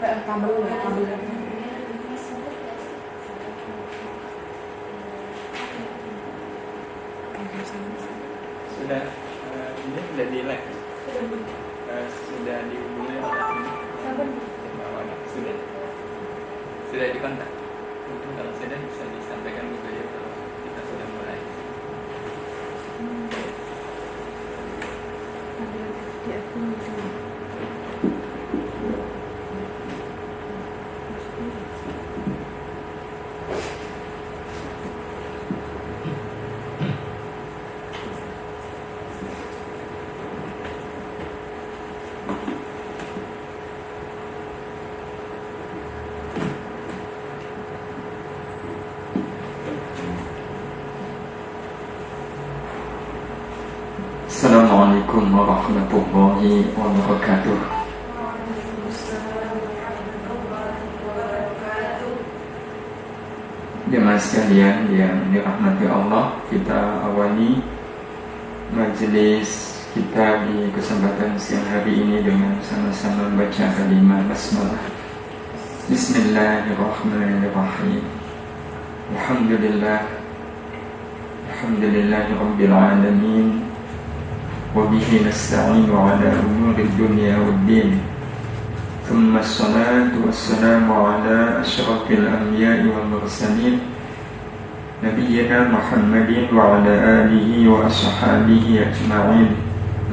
kabel ya, kabel. Sudah ini sudah di lag. Sudah dihubungi oleh sudah dikontak. Mungkin kalau sudah bisa disampaikan ke beliau kalau kita sudah mulai. Assalamualaikum warahmatullahi wabarakatuh. Jemaah sekalian yang dirahmati Allah, kita awali majelis kita di kesempatan siang hari ini dengan sama-sama membaca kalimat basmalah. Bismillahirrahmanirrahim. Alhamdulillahirabbil alamin. وبه نستعين على أمور الدنيا والدين ثم الصلاة والسلام على أشرف الأنبياء والمرسلين نبينا محمد وعلى آله وأصحابه أجمعين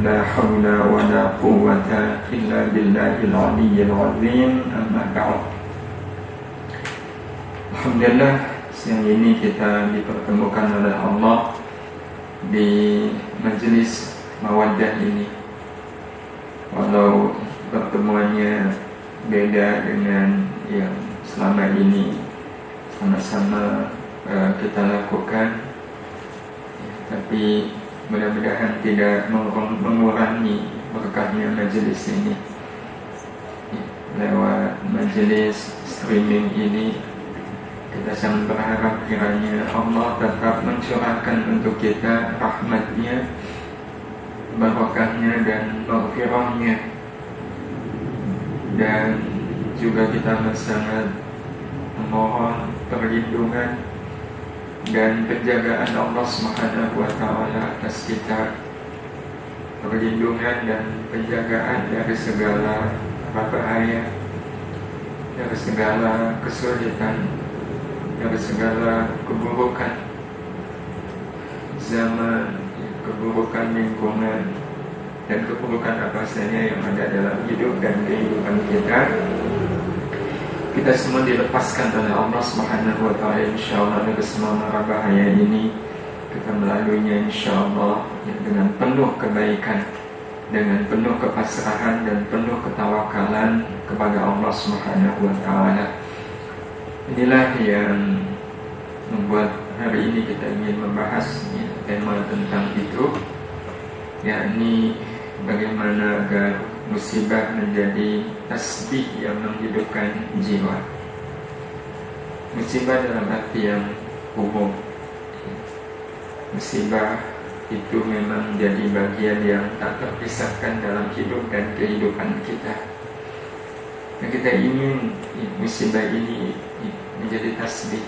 لا حول ولا قوة إلا بالله العلي العظيم أما بعد. Alhamdulillah, siang ini kita dipertemukan oleh Allah di majelis Mawaddah ini. Walau pertemuannya beda dengan yang selama ini sama-sama kita lakukan, tapi mudah-mudahan tidak mengurangi berkahnya majelis ini. Lewat majelis streaming ini kita sangat berharap kiranya Allah tetap mencurahkan untuk kita rahmatnya, barokahnya dan maghfirahnya, dan juga kita sangat memohon perlindungan dan penjagaan Allah Subhanahu wa taala atas kita, perlindungan dan penjagaan dari segala bahaya, dari segala kesulitan, dari segala keburukan zaman, keburukan lingkungan, dan keburukan apa saja yang ada dalam hidup dan kehidupan kita. Kita semua dilepaskan oleh Allah Subhanahu wa taala insyaallah dari semua mara bahaya ini. Kita melaluinya insyaallah dengan penuh kebaikan, dengan penuh kepasrahan dan penuh ketawakalan kepada Allah Subhanahu wa taala. Inilah yang membuat hari ini kita ingin membahas tema tentang itu, yakni bagaimana agar musibah menjadi tasbih yang menghidupkan jiwa. Musibah dalam arti yang umum. Musibah itu memang menjadi bagian yang tak terpisahkan dalam hidup dan kehidupan kita. Dan kita ingin musibah ini menjadi tasbih,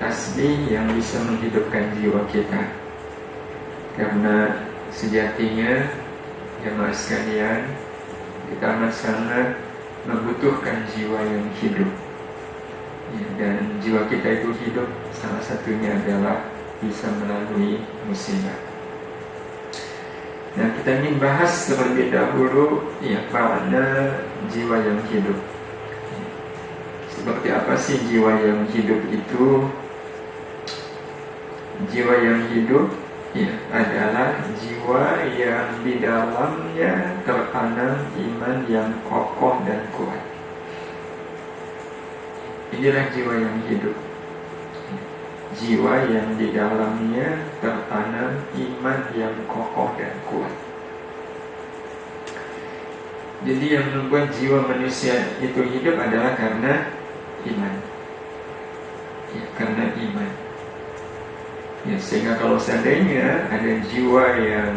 tasbih yang bisa menghidupkan jiwa kita. Karena sejatinya jemaah sekalian, kita amat sangat membutuhkan jiwa yang hidup, dan jiwa kita itu hidup salah satunya adalah bisa melalui musibah. Dan kita ingin bahas terlebih dahulu makna jiwa yang hidup. Seperti apa sih jiwa yang hidup itu? Jiwa yang hidup adalah jiwa yang di dalamnya tertanam iman yang kokoh dan kuat. Inilah jiwa yang hidup. Jiwa yang di dalamnya tertanam iman yang kokoh dan kuat. Jadi yang membuat jiwa manusia itu hidup adalah karena iman. Karena iman. Sehingga kalau seandainya ada jiwa yang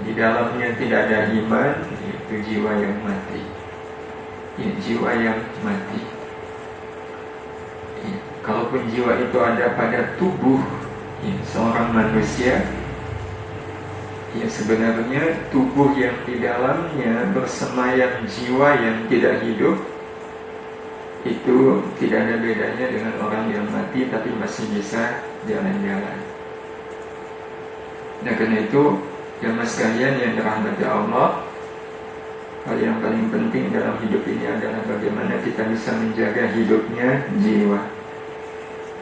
di dalamnya tidak ada iman, itu jiwa yang mati. ya, jiwa yang mati. Ya, kalaupun jiwa itu ada pada tubuh ya, seorang manusia, ya sebenarnya tubuh yang di dalamnya bersemayam jiwa yang tidak hidup, itu tidak ada bedanya dengan orang yang mati tapi masih bisa jalan-jalan. Nah karena itu, jamaah sekalian yang dirahmati Allah, hal yang paling penting dalam hidup ini adalah bagaimana kita bisa menjaga hidupnya jiwa.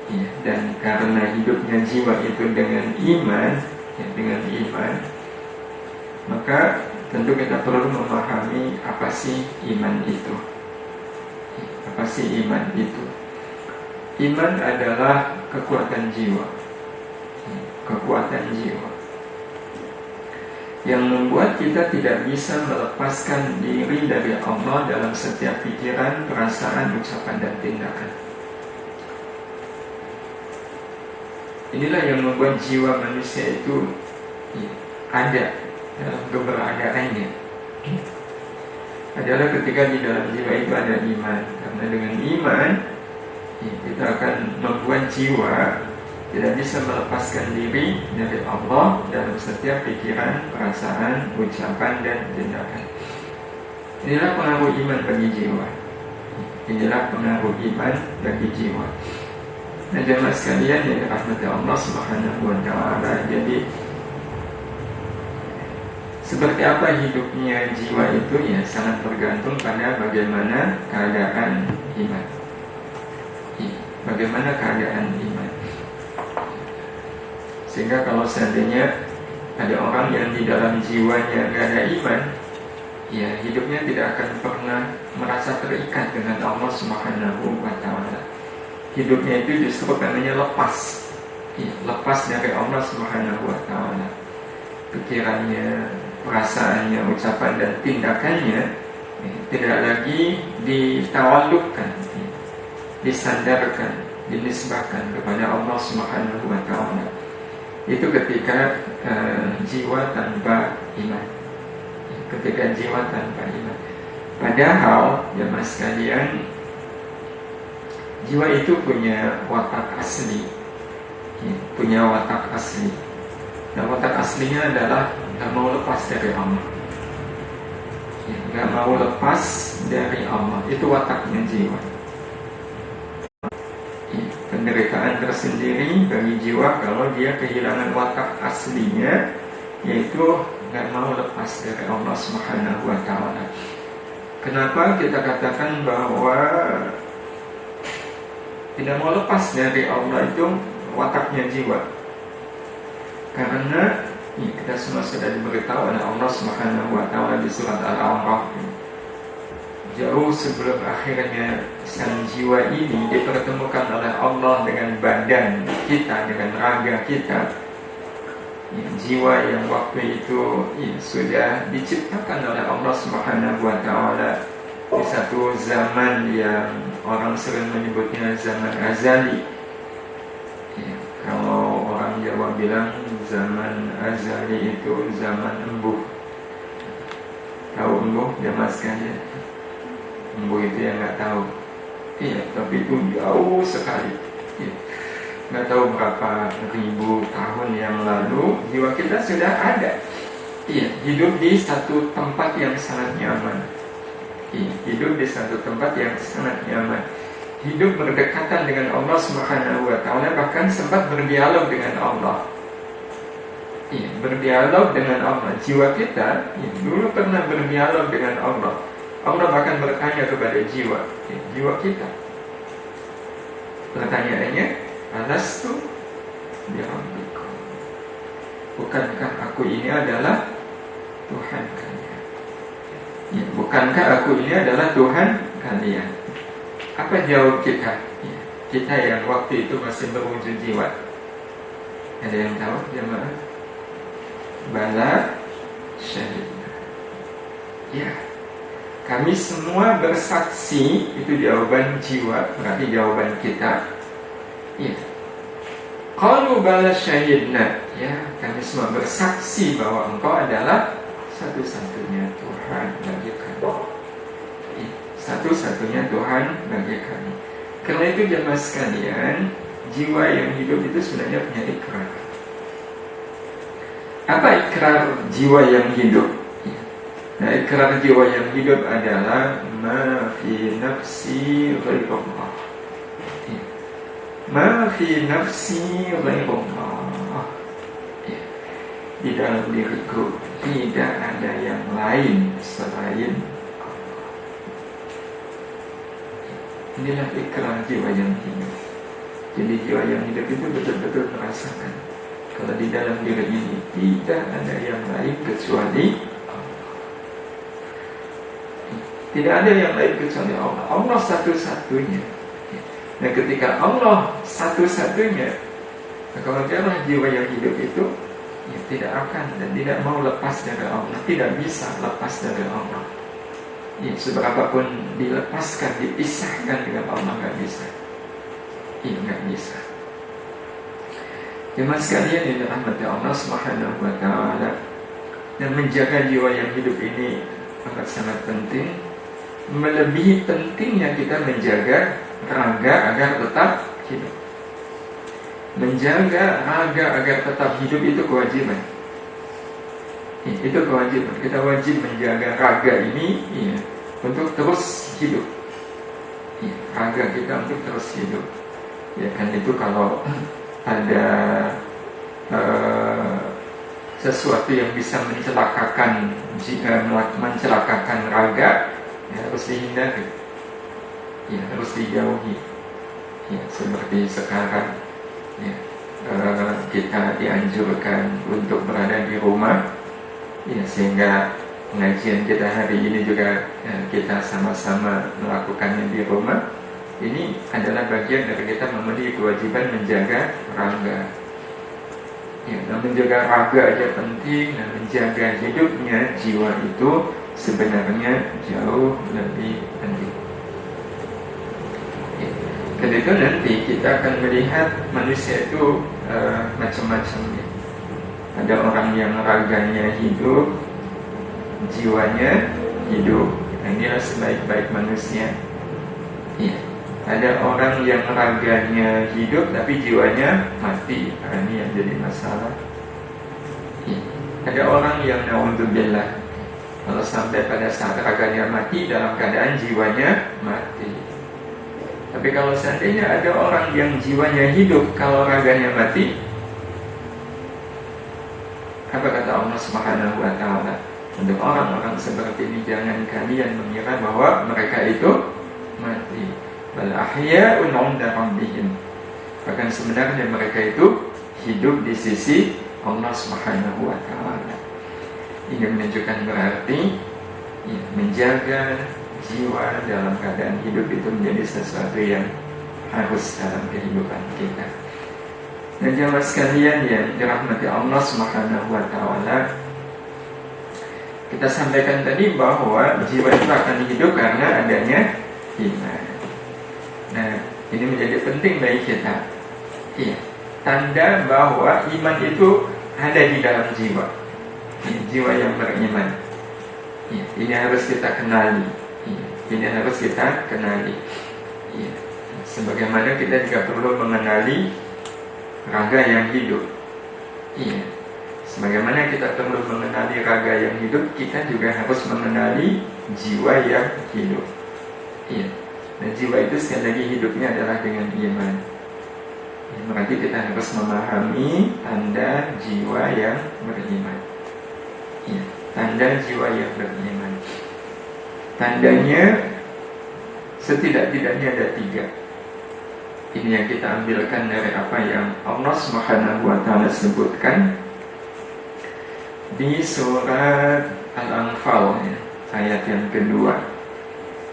Ya, dan karena hidupnya jiwa itu dengan iman, ya, dengan iman, maka tentu kita perlu memahami apa sih iman itu. Apa sih iman itu? Iman adalah kekuatan jiwa, kekuatan jiwa yang membuat kita tidak bisa melepaskan diri dari Allah dalam setiap pikiran, perasaan, ucapan, dan tindakan. Inilah yang membuat jiwa manusia itu ada dalam keberadaannya. Adalah ketika di dalam jiwa itu ada iman. Karena dengan iman kita akan membuat jiwa tidak bisa melepaskan diri dari Allah dalam setiap pikiran, perasaan, ucapan, dan tindakan. Inilah pengaruh iman bagi jiwa. Inilah pengaruh iman bagi jiwa. Nah jemaah sekalian yang dirahmati Allah Subhanahu wa ta'ala, jadi seperti apa hidupnya jiwa itu ya sangat bergantung pada bagaimana keadaan iman. Bagaimana keadaan iman. Sehingga kalau seandainya ada orang yang di dalam jiwanya tidak ada iman, ya hidupnya tidak akan pernah merasa terikat dengan Allah Subhanahu wa ta'ala. Hidupnya itu justru namanya lepas, lepas dari Allah Subhanahu wa ta'ala. Pikirannya, perasaannya, ucapan dan tindakannya tidak lagi ditawalukkan, disandarkan, dinisbahkan kepada Allah Subhanahu wa ta'ala. Itu ketika jiwa tanpa iman. Ketika jiwa tanpa iman. Padahal ya mas sekalian, jiwa itu punya watak asli, punya watak asli. Nah watak aslinya adalah gak mau lepas dari Allah, gak mau lepas dari Allah. Itu wataknya jiwa. Penderitaan tersendiri bagi jiwa kalau dia kehilangan watak aslinya, yaitu gak mau lepas dari Allah Subhanahu wa ta'ala. Kenapa kita katakan bahwa tidak mau lepas dari Allah itu wataknya jiwa? Karena kita semua sudah diberitahu oleh Allah Subhanahu wa ta'ala di surat Al-A'raf, jauh sebelum akhirnya sang jiwa ini dipertemukan oleh Allah dengan badan kita, dengan raga kita. Jiwa yang waktu itu sudah diciptakan oleh Allah Subhanahu wa ta'ala di satu zaman yang orang sering menyebutnya zaman azali. Kalau orang Jawa bilang zaman azali itu zaman embuh. Tahu embuh jemaah sekalian? Embuh itu yang nggak tahu. Tapi itu jauh sekali. Nggak tahu berapa ribu tahun yang lalu jiwa kita sudah ada. Hidup di satu tempat yang sangat nyaman. Hidup di satu tempat yang sangat nyaman. Hidup berdekatan dengan Allah Subhanahu wa ta'ala, bahkan sempat berdialog dengan Allah. Berdialog dengan Allah. Jiwa kita dulu pernah berdialog dengan Allah. Allah bahkan bertanya kepada jiwa kita. Pertanyaannya, alastu birabbikum, bukankah aku ini adalah Tuhan kalian? Bukankah aku ini adalah Tuhan kalian? Apa jawab kita? Kita yang waktu itu masih berwujud jiwa. Ada yang tahu jemaah? Bala syahidna. Kami semua bersaksi. Itu jawaban jiwa, berarti jawaban kita. Qalu bala syahidna. Kami semua bersaksi bahwa engkau adalah satu-satunya Tuhan bagi kami. satu-satunya Tuhan bagi kami. Karena itu jemaah sekalian, jiwa yang hidup itu sebenarnya punya ikrar. Apa ikrar jiwa yang hidup? Nah, ikrar jiwa yang hidup adalah ma fi nafsi ghairullah. Ma fi nafsi ghairullah. Di dalam diriku tidak ada yang lain selain Allah. Inilah ikrar jiwa yang hidup. Jadi jiwa yang hidup itu betul-betul merasakan kalau di dalam diri ini tidak ada yang lain kecuali Allah. Tidak ada yang lain kecuali Allah. Allah satu-satunya. Dan ketika Allah satu-satunya, maka wajarlah jiwa yang hidup itu tidak akan dan tidak mau lepas dari Allah, tidak bisa lepas dari Allah. Seberapapun dilepaskan, dipisahkan dengan Allah, nggak bisa. Nggak bisa. Jemaah sekalian yang dirahmati Allah Subhanahu wa Ta'ala, dan menjaga jiwa yang hidup ini sangat penting, melebihi pentingnya kita menjaga raga agar tetap hidup. Menjaga raga agar tetap hidup itu kewajiban. Itu kewajiban. Kita wajib menjaga raga ini untuk terus hidup. Raga kita untuk terus hidup. Kan itu kalau ada sesuatu yang bisa mencelakakan raga, harus dihindari. Harus dijauhi. Seperti sekarang. Kita dianjurkan untuk berada di rumah, sehingga pengajian kita hari ini juga kita sama-sama melakukannya di rumah. Ini adalah bagian dari kita memenuhi kewajiban menjaga raga. Menjaga raga aja penting, dan menjaga hidupnya jiwa itu sebenarnya jauh lebih penting. Ketika nanti kita akan melihat manusia itu macam-macam. Ada orang yang raganya hidup, jiwanya hidup. Inilah sebaik-baik manusia. Ada orang yang raganya hidup tapi jiwanya mati. Ini yang jadi masalah. Ada orang yang naudzubillah, kalau sampai pada saat raganya mati dalam keadaan jiwanya mati. Tapi kalau seandainya ada orang yang jiwanya hidup, kalau raganya mati, apa kata Allah Subhanahu wa Ta'ala? Untuk orang-orang seperti ini, jangan kalian mengira bahwa mereka itu mati. Bal ahya'un 'inda rabbihim. Bahkan sebenarnya mereka itu hidup di sisi Allah Subhanahu wa Ta'ala. Ini menunjukkan berarti menjaga jiwa dalam keadaan hidup itu menjadi sesuatu yang harus dalam kehidupan kita. Dan jemaah sekalian yang dirahmati Allah Subhanahu wa Ta'ala, kita sampaikan tadi bahwa jiwa itu akan hidup karena adanya iman. Nah, ini menjadi penting bagi kita. Tanda bahwa iman itu ada di dalam jiwa. Jiwa yang beriman. Ini harus kita kenali. Ini harus kita kenali. Sebagaimana kita juga perlu mengenali raga yang hidup. Sebagaimana kita perlu mengenali raga yang hidup, kita juga harus mengenali jiwa yang hidup. Dan jiwa itu sekali lagi hidupnya adalah dengan iman. Berarti kita harus memahami tanda jiwa yang beriman. Tanda jiwa yang beriman. Tandanya setidak-tidaknya ada 3. Ini yang kita ambilkan dari apa yang Allah Subhanahu wa Ta'ala sebutkan di surat Al-Anfal, ayat yang kedua.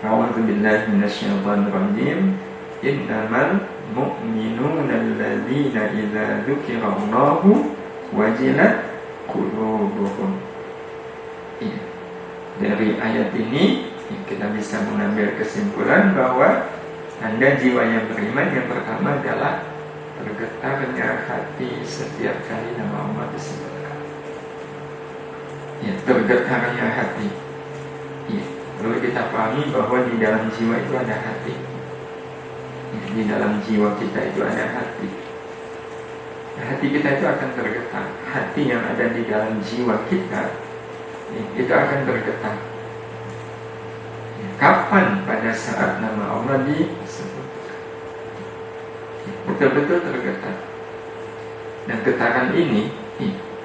A'udzu billahi minasyaitonir rajim. Innamal mu'minuna alladzina idza dzukirallahu wajilat qulubuhum. Dari ayat ini kita bisa mengambil kesimpulan bahwa tanda jiwa yang beriman yang pertama adalah tergetarnya hati setiap kali nama Allah disebutkan. Tergetarnya hati. Lalu kita pahami bahwa di dalam jiwa itu ada hati. Di dalam jiwa kita itu ada hati. Hati kita itu akan tergetar. Hati yang ada di dalam jiwa kita itu akan tergetar. Kapan? Pada saat nama Allah disebut, betul-betul tergetar. Dan getaran ini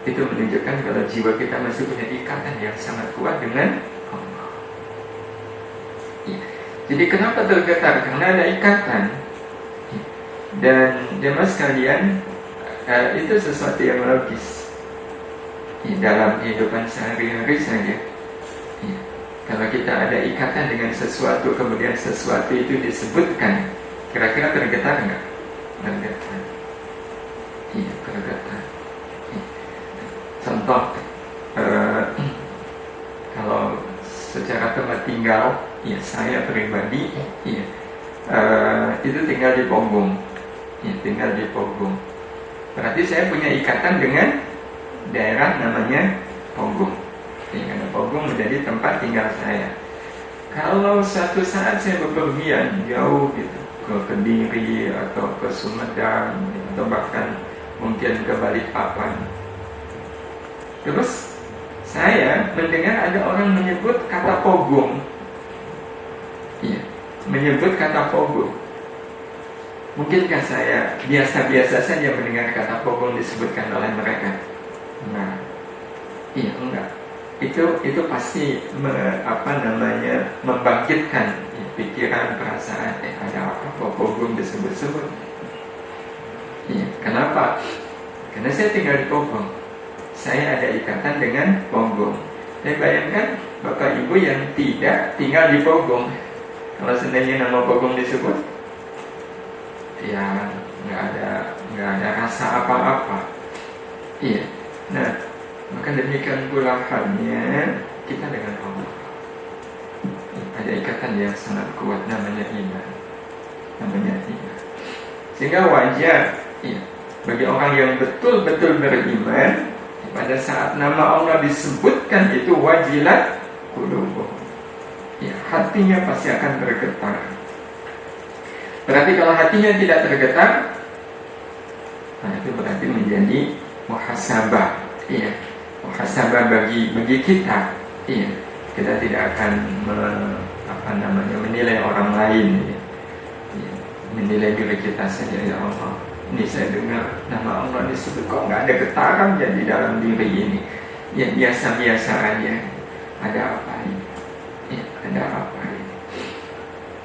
itu menunjukkan kalau jiwa kita masih punya ikatan yang sangat kuat dengan Allah. Jadi kenapa tergetar? Karena ada ikatan. Dan jemaah sekalian, itu sesuatu yang logis dalam kehidupan sehari-hari saja. Kalau kita ada ikatan dengan sesuatu, kemudian sesuatu itu disebutkan, kira-kira tergetar nggak? Tergetar. Iya, tergetar. Contoh, kalau secara tempat tinggal, ya saya pribadi, itu tinggal di Pogung. Tinggal di Pogung. Berarti saya punya ikatan dengan daerah namanya Pogung. Karena Pogung menjadi tempat tinggal saya. Kalau suatu saat saya bepergian jauh gitu, ke Kediri atau ke Sumedang atau bahkan mungkin ke Balikpapan, terus saya mendengar ada orang menyebut kata Pogung. Menyebut kata Pogung. Mungkinkah saya biasa-biasa saja mendengar kata Pogung disebutkan oleh mereka? Nah, enggak. Itu pasti membangkitkan pikiran, perasaan, ada apa kok Pogung disebut-sebut? Kenapa? Karena saya tinggal di Pogung. Saya ada ikatan dengan Pogung. Saya bayangkan Bapak Ibu yang tidak tinggal di Pogung, kalau seandainya nama Pogung disebut, nggak ada rasa apa-apa. Nah, maka demikian pula halnya kita dengan Allah. Ada ikatan yang sangat kuat, namanya iman. Sehingga wajar, bagi orang yang betul-betul beriman, pada saat nama Allah disebutkan itu wajilat qulubuhum. Hatinya pasti akan bergetar. Berarti kalau hatinya tidak tergetar, itu berarti menjadi muhasabah. Muhasabah bagi kita. Kita tidak akan menilai orang lain. Menilai diri kita saja. Ya Allah, ini saya dengar nama Allah disebut, kok nggak ada getaran jadi dalam diri ini. Biasa-biasa aja. Ada apa ini? Ada apa ini?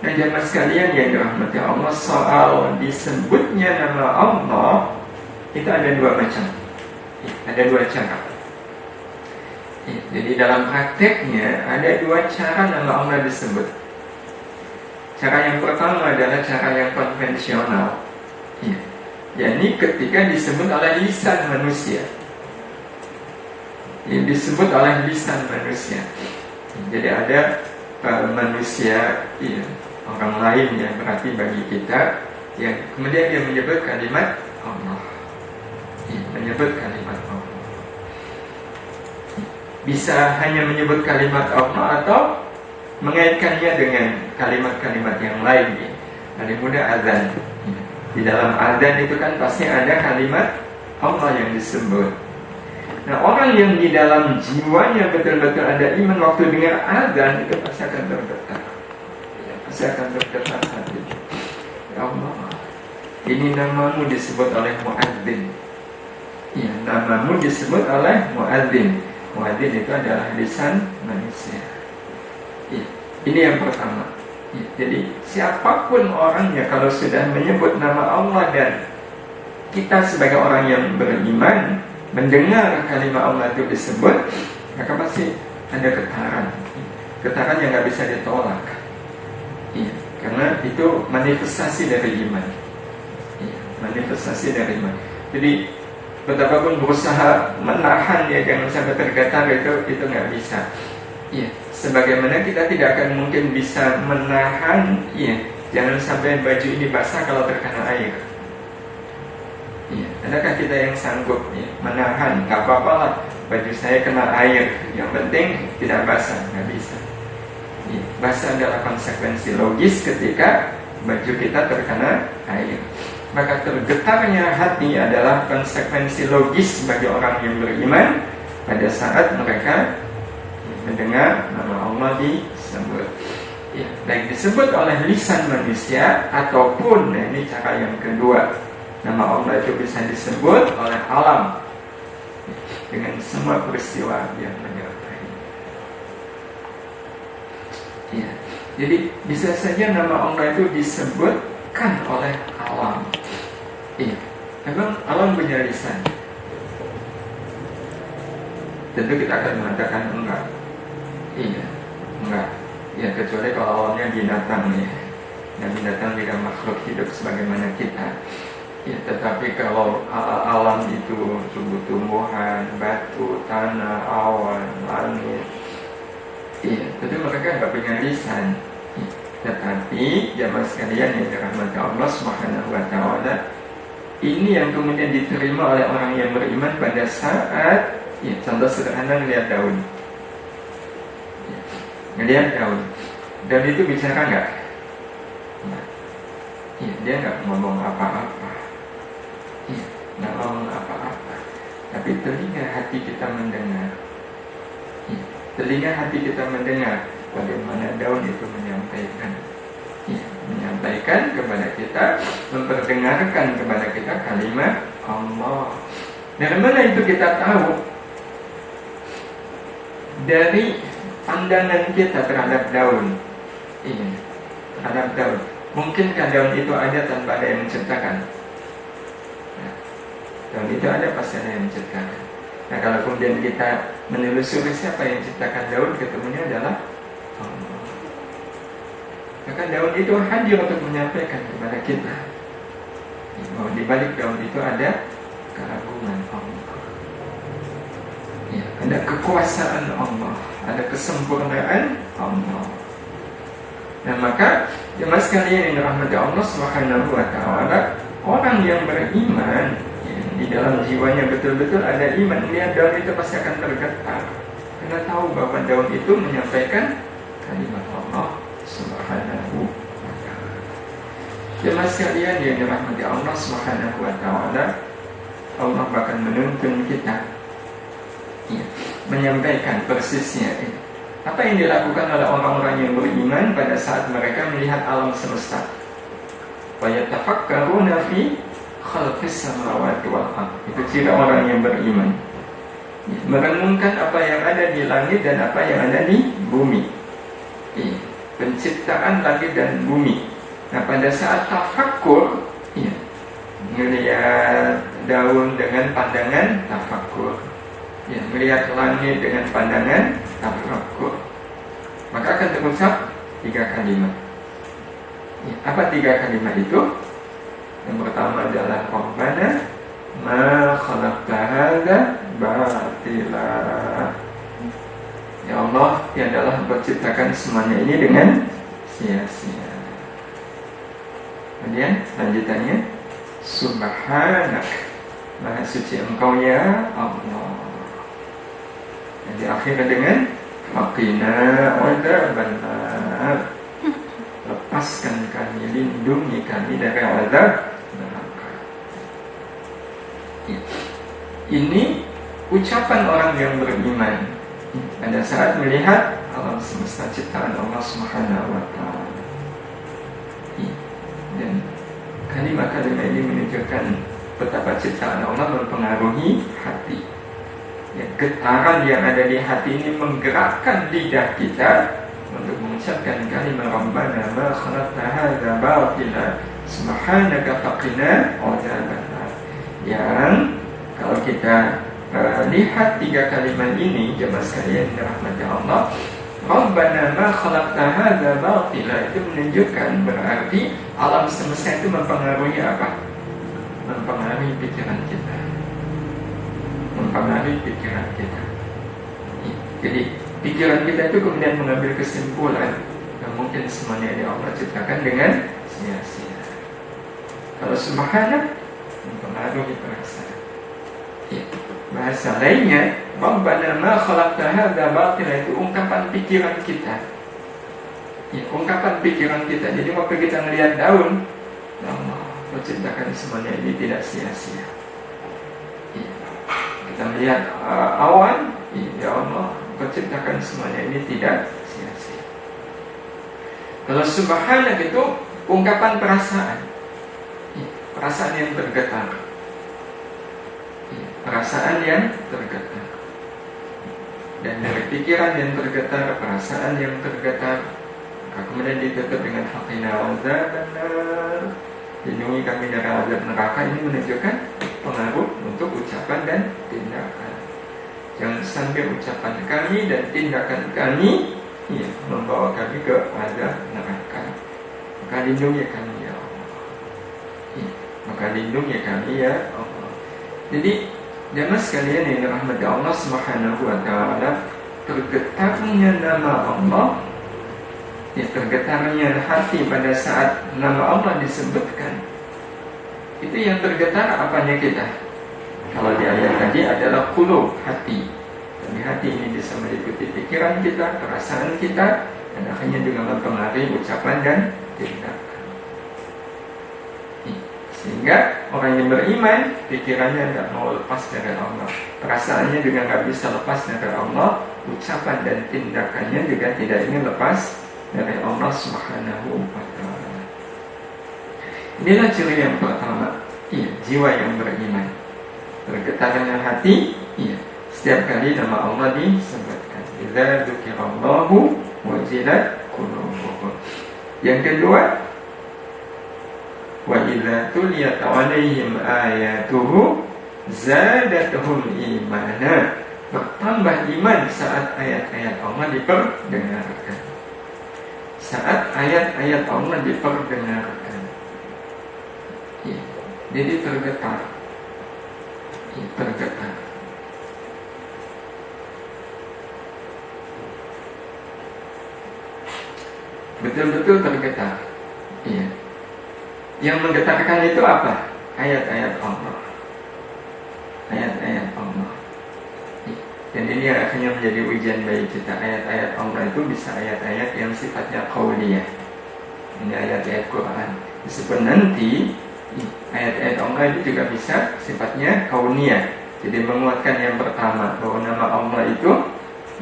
Nah, jemaah sekalian yang dirahmati Allah, soal disebutnya nama Allah itu ada dua macam. Ada dua cara. Jadi dalam prakteknya ada dua cara nama Allah disebut. Cara yang pertama adalah cara yang konvensional. Yakni ketika disebut oleh lisan manusia. Disebut oleh lisan manusia. Jadi ada manusia, orang lain yang berarti bagi kita, yang kemudian dia menyebut kalimat Allah. Menyebut kalimat Allah. Bisa hanya menyebut kalimat Allah atau mengaitkannya dengan kalimat-kalimat yang lain. Paling mudah azan. Di dalam azan itu kan pasti ada kalimat Allah yang disebut. Nah, orang yang di dalam jiwanya betul-betul ada iman, waktu dengar azan itu pasti akan tergetar. Pasti akan tergetar hati. Ya Allah, ini namamu disebut oleh muadzin. Namamu disebut oleh muadzin. Muadzin itu adalah lisan manusia. Ini yang pertama. Jadi siapapun orangnya, kalau sudah menyebut nama Allah dan kita sebagai orang yang beriman mendengar kalimat Allah itu disebut, maka pasti ada getaran. Getaran yang nggak bisa ditolak. Karena itu manifestasi dari iman. Manifestasi dari iman. Jadi betapapun berusaha menahan dia jangan sampai tergetar, itu nggak bisa. Sebagaimana kita tidak akan mungkin bisa menahan, jangan sampai baju ini basah kalau terkena air. Adakah kita yang sanggup menahan? Gak apa-apa lah baju saya kena air, yang penting tidak basah. Nggak bisa. Basah adalah konsekuensi logis ketika baju kita terkena air. Maka tergetarnya hati adalah konsekuensi logis bagi orang yang beriman pada saat mereka mendengar nama Allah disebut. Baik disebut oleh lisan manusia ataupun, ini cara yang kedua, nama Allah itu bisa disebut oleh alam dengan semua peristiwa yang menyertai. Jadi bisa saja nama Allah itu disebutkan oleh alam. Memang alam punya lisan. Tentu kita akan mengatakan enggak. Enggak. Kecuali kalau alamnya binatang ya. Binatang tidak makhluk hidup sebagaimana kita. Tetapi kalau alam itu tumbuh-tumbuhan, batu, tanah, awan, langit, tentu mereka nggak punya lisan. Tetapi jamaah sekalian yang dirahmati Allah Subhanahu wa Ta'ala, ini yang kemudian diterima oleh orang yang beriman pada saat, contoh sederhana, melihat daun. Melihat daun. Daun itu bicara nggak? Dia nggak ngomong apa-apa. Nggak ngomong apa-apa. Tapi telinga hati kita mendengar. Telinga hati kita mendengar bagaimana daun itu menyampaikan kepada kita, memperdengarkan kepada kita kalimat Allah. Dari mana itu kita tahu? Dari pandangan kita terhadap daun. Terhadap daun. Mungkinkah daun itu ada tanpa ada yang menciptakan? Daun itu ada, pasti ada yang menciptakan. Nah, kalau kemudian kita menelusuri siapa yang menciptakan daun, ketemunya adalah Allah. Maka daun itu hadir untuk menyampaikan kepada kita bahwa di balik daun itu ada keagungan Allah. Ada kekuasaan Allah, ada kesempurnaan Allah. Nah, maka jemaah sekalian yang dirahmati Allah Subhanahu wa Ta'ala, orang yang beriman di dalam jiwanya betul-betul ada iman, lihat daun itu pasti akan tergetar karena tahu bahwa daun itu menyampaikan kalimat Allah Subhanahu wa Ta'ala. Jemaah sekalian yang dirahmati Allah Subhanahu wa Ta'ala, Allah bahkan menuntun kita menyampaikan persisnya apa yang dilakukan oleh orang-orang yang beriman pada saat mereka melihat alam semesta. Wa yatafakkaruna fi khalqis samawati wal ardh. Itu ciri orang yang beriman. Merenungkan apa yang ada di langit dan apa yang ada di bumi. Penciptaan langit dan bumi. Nah, pada saat tafakkur, melihat daun dengan pandangan tafakkur, melihat langit dengan pandangan tafakkur, maka akan terucap 3 kalimat. Apa 3 kalimat itu? Yang pertama adalah Rabbana ma khalaqta hadza batila. Ya Allah, tiadalah Engkau ciptakan semuanya ini dengan sia-sia. Kemudian lanjutannya, Subhanak, Maha suci Engkau ya Allah. Dan di akhirnya dengan Waqina adzabannar, lepaskan kami, lindungi kami dari azab neraka. Ini ucapan orang yang beriman pada saat melihat alam semesta ciptaan Allah Subhanahu wa Ta'ala. Dan kalimat-kalimat ini menunjukkan betapa ciptaan Allah mempengaruhi hati. Getaran yang ada di hati ini menggerakkan lidah kita untuk mengucapkan kalimat Rabbana ma khalaqta hadza batila subhanaka faqina adzabannar. Yang kalau kita lihat 3 kalimat ini, jemaah sekalian dirahmati Allah, Rabbana ma khalaqta hadza batila, itu menunjukkan berarti alam semesta itu mempengaruhi apa? Mempengaruhi pikiran kita. Mempengaruhi pikiran kita. Jadi pikiran kita itu kemudian mengambil kesimpulan yang mungkin semuanya yang Allah ciptakan dengan sia-sia. Kalau subhanallah mempengaruhi perasaan. Bahasa lainnya, Rabbana ma khalaqta hadza batila, itu ungkapan pikiran kita. Ya, ungkapan pikiran kita. Jadi waktu kita melihat daun, ya Allah, Kau ciptakan semuanya ini tidak sia-sia. Ya, kita melihat awan, ya Allah, Kau ciptakan semuanya ini tidak sia-sia. Kalau subhanak itu ungkapan perasaan, ya, perasaan yang tergetar, ya, perasaan yang tergetar. Dan dari pikiran yang tergetar, perasaan yang tergetar, kemudian ditutup dengan faqina azabannar, lindungi kami dari azab neraka. Ini menunjukkan pengaruh untuk ucapan dan tindakan. Jangan sampai ucapan kami dan tindakan kami, ya, membawa kami ke azab neraka. Maka lindungi kami ya Allah, ya, maka lindungi kami ya Allah. Jadi jemaah sekalian yang dirahmati Allah Subhanahu wa taala, tergetarnya nama Allah, ya, tergetarnya hati pada saat nama Allah disebutkan, itu yang tergetar apanya kita? Kalau di ayat tadi adalah qulub, hati. Tapi hati ini bisa meliputi pikiran kita, perasaan kita, dan akhirnya juga mempengaruhi ucapan dan tindakan. Sehingga orang yang beriman, pikirannya tidak mau lepas dari Allah, perasaannya juga nggak bisa lepas dari Allah, ucapan dan tindakannya juga tidak ingin lepas dari Allah Subhanahu wa ta'ala. Inilah ciri yang pertama, iya, jiwa yang beriman. Tergetarnya hati, iya, setiap kali nama Allah disebutkan. Idza dzukirallahu wajilat qulubuhum. Yang kedua, wa idza tuliyat 'alaihim ayatuhu zadatuhum imana. Bertambah iman saat ayat-ayat Allah diperdengarkan. Saat ayat-ayat Allah diperdengarkan, ya, jadi tergetar, ya, tergetar. Betul-betul tergetar, ya. Yang menggetarkan itu apa? Ayat-ayat Allah, ayat-ayat Allah. Dan ini akhirnya menjadi ujian bagi kita. Ayat-ayat Allah itu bisa ayat-ayat yang sifatnya qauliyah. Ini ayat-ayat Quran. Disebut nanti ayat-ayat Allah itu juga bisa sifatnya kauniyah. Jadi menguatkan yang pertama, bahwa nama Allah itu,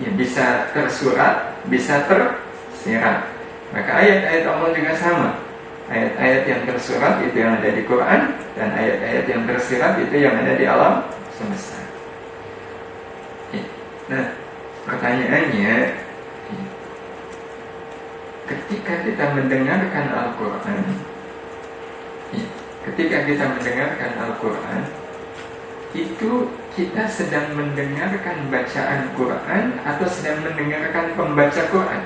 ya, bisa tersurat, bisa tersirat. Maka ayat-ayat Allah juga sama. Ayat-ayat yang tersurat itu yang ada di Quran, dan ayat-ayat yang tersirat itu yang ada di alam semesta. Nah, pertanyaannya, ketika kita mendengarkan Al-Quran, ketika kita mendengarkan Al-Quran, itu kita sedang mendengarkan bacaan Quran atau sedang mendengarkan pembaca Quran?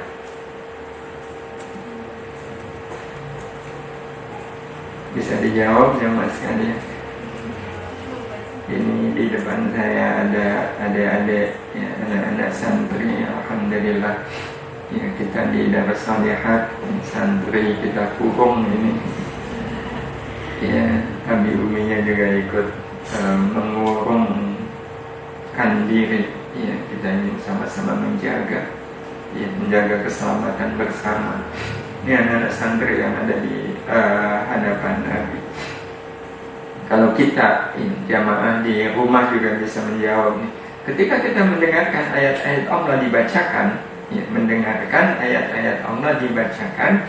Bisa dijawab jemaah sekalian. Ini di depan saya ada adik-adik, ya, anak-anak santri, alhamdulillah. Ya, kita di Darus Salihat, santri kita kurung ini. Ya, Abi Uminya juga ikut mengurungkan diri. Ya, kita ingin sama-sama menjaga, ya, menjaga keselamatan bersama. Ini anak-anak santri yang ada di hadapan Nabi. Kalau kita jamaah di rumah juga bisa menjawab nih. Ketika kita mendengarkan ayat-ayat Allah dibacakan, ya, mendengarkan ayat-ayat Allah dibacakan,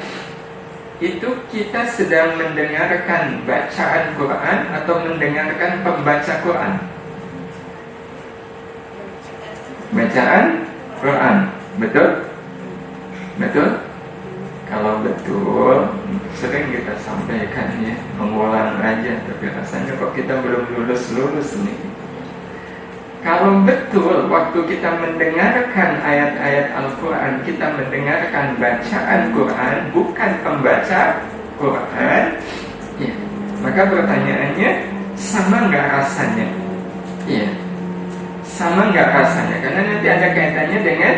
itu kita sedang mendengarkan bacaan Quran atau mendengarkan pembaca Quran? Bacaan Quran, betul? Betul? Kalau betul, sering kita sampaikan, ya, mengulang aja, tapi rasanya kok kita belum lulus-lulus nih. Kalau betul, waktu kita mendengarkan ayat-ayat Al-Quran, kita mendengarkan bacaan Quran, bukan pembaca Quran, ya, maka pertanyaannya, sama nggak rasanya? Ya, sama nggak rasanya? Karena nanti ada kaitannya dengan,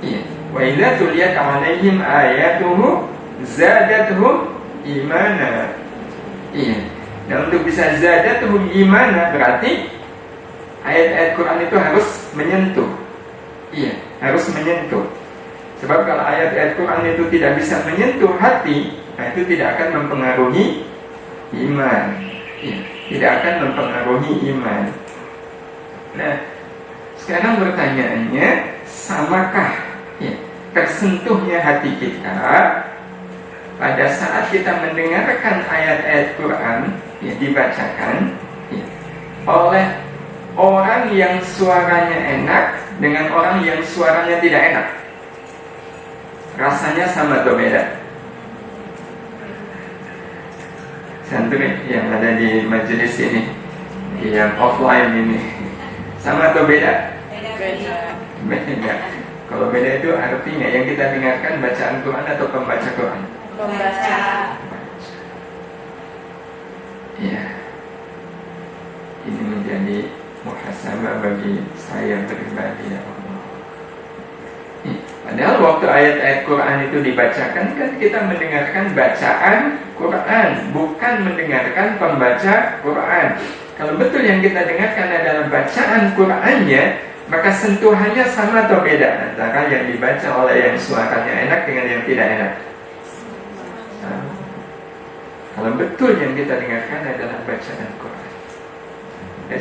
ya, wa idza tuliyat 'alaihim ayatuhu zadatuhum imana. Iya. Nah, untuk bisa zadatuhum imana berarti ayat-ayat Quran itu harus menyentuh. Iya, harus menyentuh. Sebab kalau ayat-ayat Quran itu tidak bisa menyentuh hati, nah itu tidak akan mempengaruhi iman. Ya, tidak akan mempengaruhi iman. Nah, sekarang pertanyaannya, samakah ya, tersentuhnya hati kita pada saat kita mendengarkan ayat-ayat Quran ya, dibacakan ya, oleh orang yang suaranya enak dengan orang yang suaranya tidak enak? Rasanya sama atau beda? Santri yang ada di majelis ini, yang offline ini, sama atau beda? Beda. Kalau beda itu artinya yang kita dengarkan bacaan Quran atau pembaca Quran? Pembaca. Ya. Ini menjadi muhasabah bagi saya pribadi, ya Allah. Padahal waktu ayat-ayat Quran itu dibacakan, kan kita mendengarkan bacaan Quran, bukan mendengarkan pembaca Quran. Kalau betul yang kita dengarkan adalah bacaan Qurannya, maka sentuhannya sama atau beda antara yang dibaca oleh yang suaranya enak dengan yang tidak enak? Kalau betul yang kita dengarkan adalah bacaan Quran,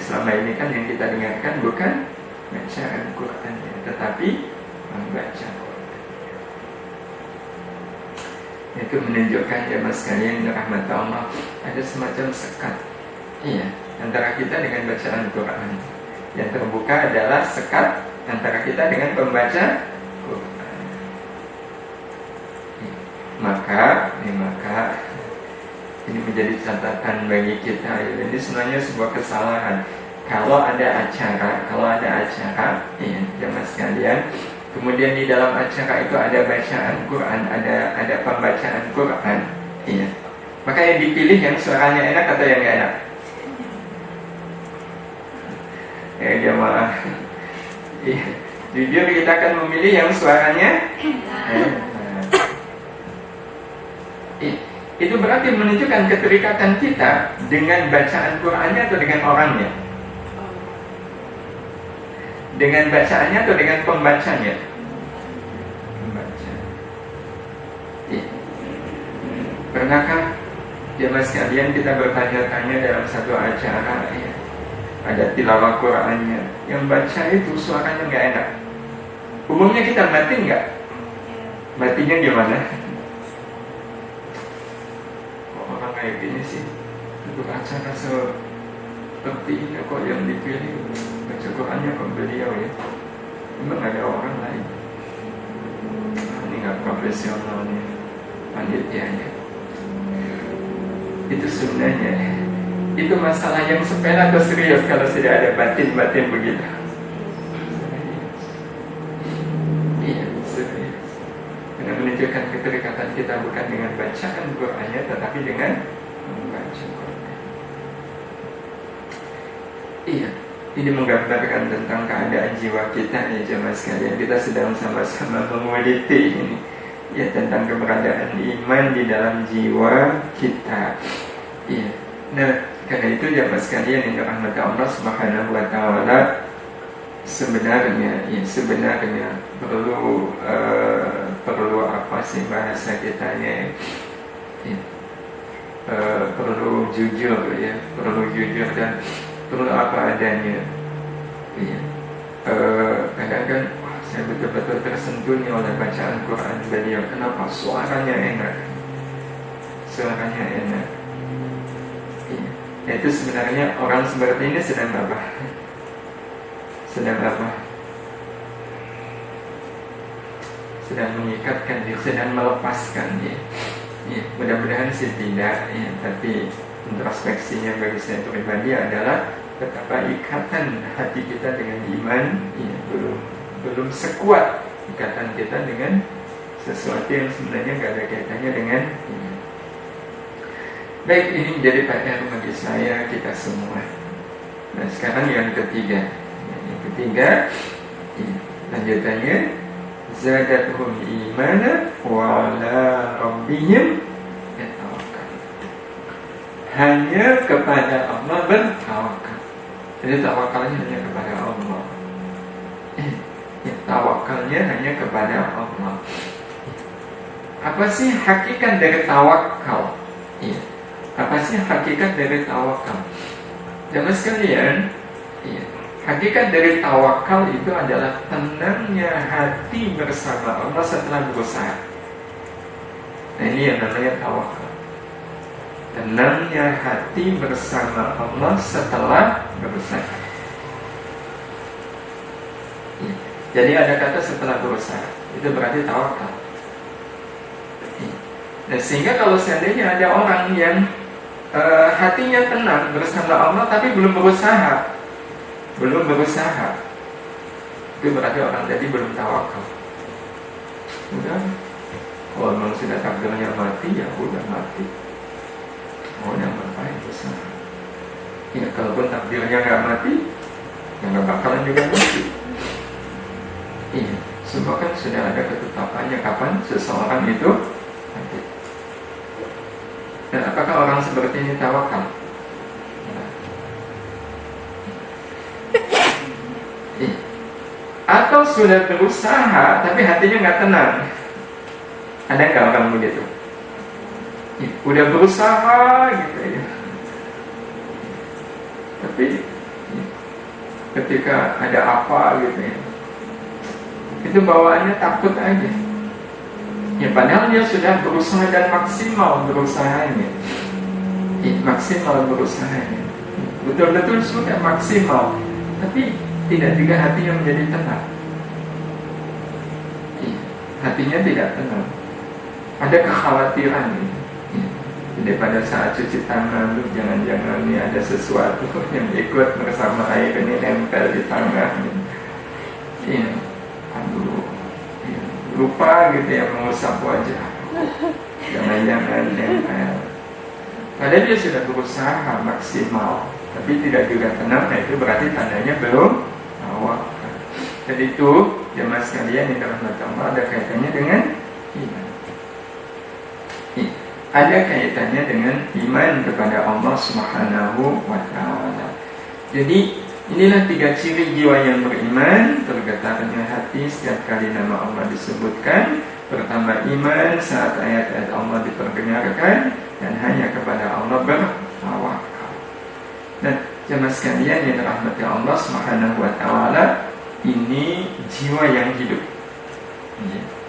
selama ini kan yang kita dengarkan bukan bacaan Qurannya, tetapi membaca Quran. Itu menunjukkan ya mas sekalian, rahmat Allah, ada semacam sekat, iya, antara kita dengan bacaan Quran. Yang terbuka adalah sekat antara kita dengan pembaca Quran. Maka ini menjadi catatan bagi kita. Ini sebenarnya sebuah kesalahan. Kalau ada acara, ya, jemaah sekalian, kemudian di dalam acara itu ada bacaan Quran, ada pembacaan Quran, ya, maka yang dipilih yang suaranya enak atau yang gak enak? Ya jemaah, ya, jujur kita akan memilih yang suaranya enak. Itu berarti menunjukkan keterikatan kita dengan bacaan Qurannya atau dengan orangnya? Dengan bacaannya atau dengan pembacanya? Pembaca. Ya. Pernahkah jemaah sekalian kita bertanya-tanya dalam satu acara, ya, ada tilawah Qurannya, yang baca itu suaranya nggak enak, umumnya kita batin nggak? Batinnya gimana? Orang kayak gini sih, untuk acara seperti ini kok yang dipilih baca Qurannya kok beliau ya, memang ada orang lain. Ini nggak profesional nih panitianya. Itu sebenarnya itu masalah yang sepele atau serius kalau sudah ada batin-batin begitu? Iya, serius. Karena menunjukkan keterikatan kita bukan dengan bacaan Qurannya, tetapi dengan membaca Quran. Iya, ini menggambarkan tentang keadaan jiwa kita ya jemaah sekalian. Kita sedang sama-sama meneliti ini, ya, tentang keberadaan iman di dalam jiwa kita. Iya. Nah, karena itu jemaah sekalian yang dirahmati Allah Subhanahu wa taala, sebenarnya perlu apa sih bahasa kitanya? Ya. Perlu jujur ya, dan perlu apa adanya. Iya. Kadang kan saya betul-betul tersentuh nih oleh bacaan Quran beliau. Kenapa? Suaranya enak. Iya. Itu sebenarnya orang seperti ini sedang apa? Sedang mengikatkan diri, sedang melepaskan ya. Ya, mudah-mudahan sih tidak ya, tapi introspeksinya bagi saya pribadi adalah betapa ikatan hati kita dengan iman ya, belum sekuat ikatan kita dengan sesuatu yang sebenarnya gak ada kaitannya dengan iman. Baik, ini menjadi PR bagi saya, kita semua. Nah sekarang yang ketiga ya, lanjutannya, zadatuhum imana wa ala rabbihim yatawakkal. Hanya kepada Allah bertawakal. Jadi tawakalnya hanya kepada Allah. Ya, tawakalnya hanya kepada Allah. Apa sih hakikat dari tawakal? Ya. Apa sih hakikat dari tawakal? Jamaah sekalian, ya, hakikat dari tawakal itu adalah tenangnya hati bersama Allah setelah berusaha. Nah, ini yang namanya tawakal. Tenangnya hati bersama Allah setelah berusaha. Ya. Jadi ada kata setelah berusaha, itu berarti tawakal. Ya. Nah, sehingga kalau seandainya ada orang yang hatinya tenang bersama Allah tapi belum berusaha, itu berarti orang tadi belum tawakal. Udah, kalau memang sudah takdirnya mati, ya udah mati. Mau yang ngapain berusaha? Ya kalaupun takdirnya nggak mati, ya nggak bakalan juga mati. Iya, semua kan sudah ada ketetapannya kapan seseorang itu mati. Dan apakah orang seperti ini tawakal? Iya. Atau sudah berusaha tapi hatinya nggak tenang? Ada nggak orang begitu? Ya, udah berusaha gitu ya, tapi ya, ketika ada apa gitu ya, itu bawaannya takut aja. Ya padahal dia sudah berusaha dan maksimal berusahanya. Ya, maksimal berusahanya. Betul-betul sudah maksimal, tapi tidak juga hatinya menjadi tenang. Ya, hatinya tidak tenang. Ada kekhawatiran gitu. Jadi pada saat cuci tangan, jangan-jangan ini ada sesuatu yang ikut bersama air ini nempel di tangan. Iya, aduh, ya, lupa gitu ya mengusap wajah. Jangan-jangan nempel. Padahal dia sudah berusaha maksimal, tapi tidak juga tenang. Nah itu berarti tandanya belum tawakal. Dan itu jemaah sekalian yang dirahmati Allah ada kaitannya dengan iman. Ada kaitannya dengan iman kepada Allah Subhanahu wa ta'ala. Jadi inilah 3 ciri jiwa yang beriman. Tergetarnya hati setiap kali nama Allah disebutkan. Pertama, iman saat ayat-ayat Allah diperdengarkan, dan hanya kepada Allah bertawakal. Dan jemaah sekalian yang dirahmati Allah Subhanahu wa ta'ala, ini jiwa yang hidup.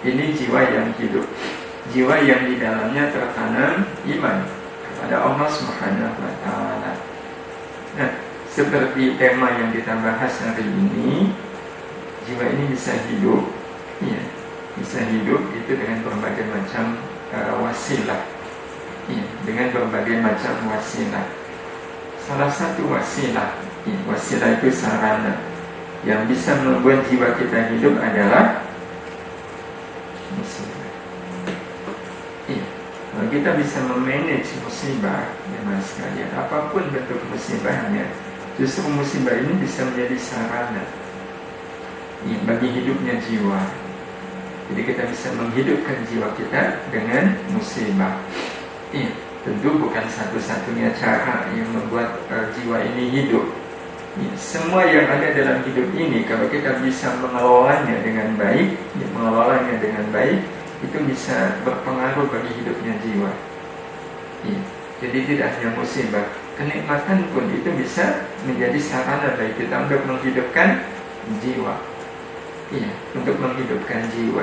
Ini jiwa yang hidup, jiwa yang di dalamnya tertanam iman kepada Allah Subhanahu wa ta'ala. Nah, seperti tema yang kita bahas hari ini, jiwa ini bisa hidup, ya, bisa hidup itu dengan berbagai macam wasilah, ya, dengan berbagai macam wasilah. Salah satu wasilah, ya, wasilah itu sarana yang bisa membuat jiwa kita hidup adalah musibah. Kalau kita bisa memanage musibah, ya mas sekalian, apapun bentuk musibahnya, justru musibah ini bisa menjadi sarana ya, bagi hidupnya jiwa. Jadi kita bisa menghidupkan jiwa kita dengan musibah. Iya, tentu bukan satu-satunya cara yang membuat jiwa ini hidup. Ya, semua yang ada dalam hidup ini, kalau kita bisa mengelolanya dengan baik, ya, mengelolanya dengan baik, itu bisa berpengaruh bagi hidupnya jiwa. Ya, jadi tidak hanya musibah, kenikmatan pun itu bisa menjadi sarana bagi kita untuk menghidupkan jiwa. Iya, untuk menghidupkan jiwa.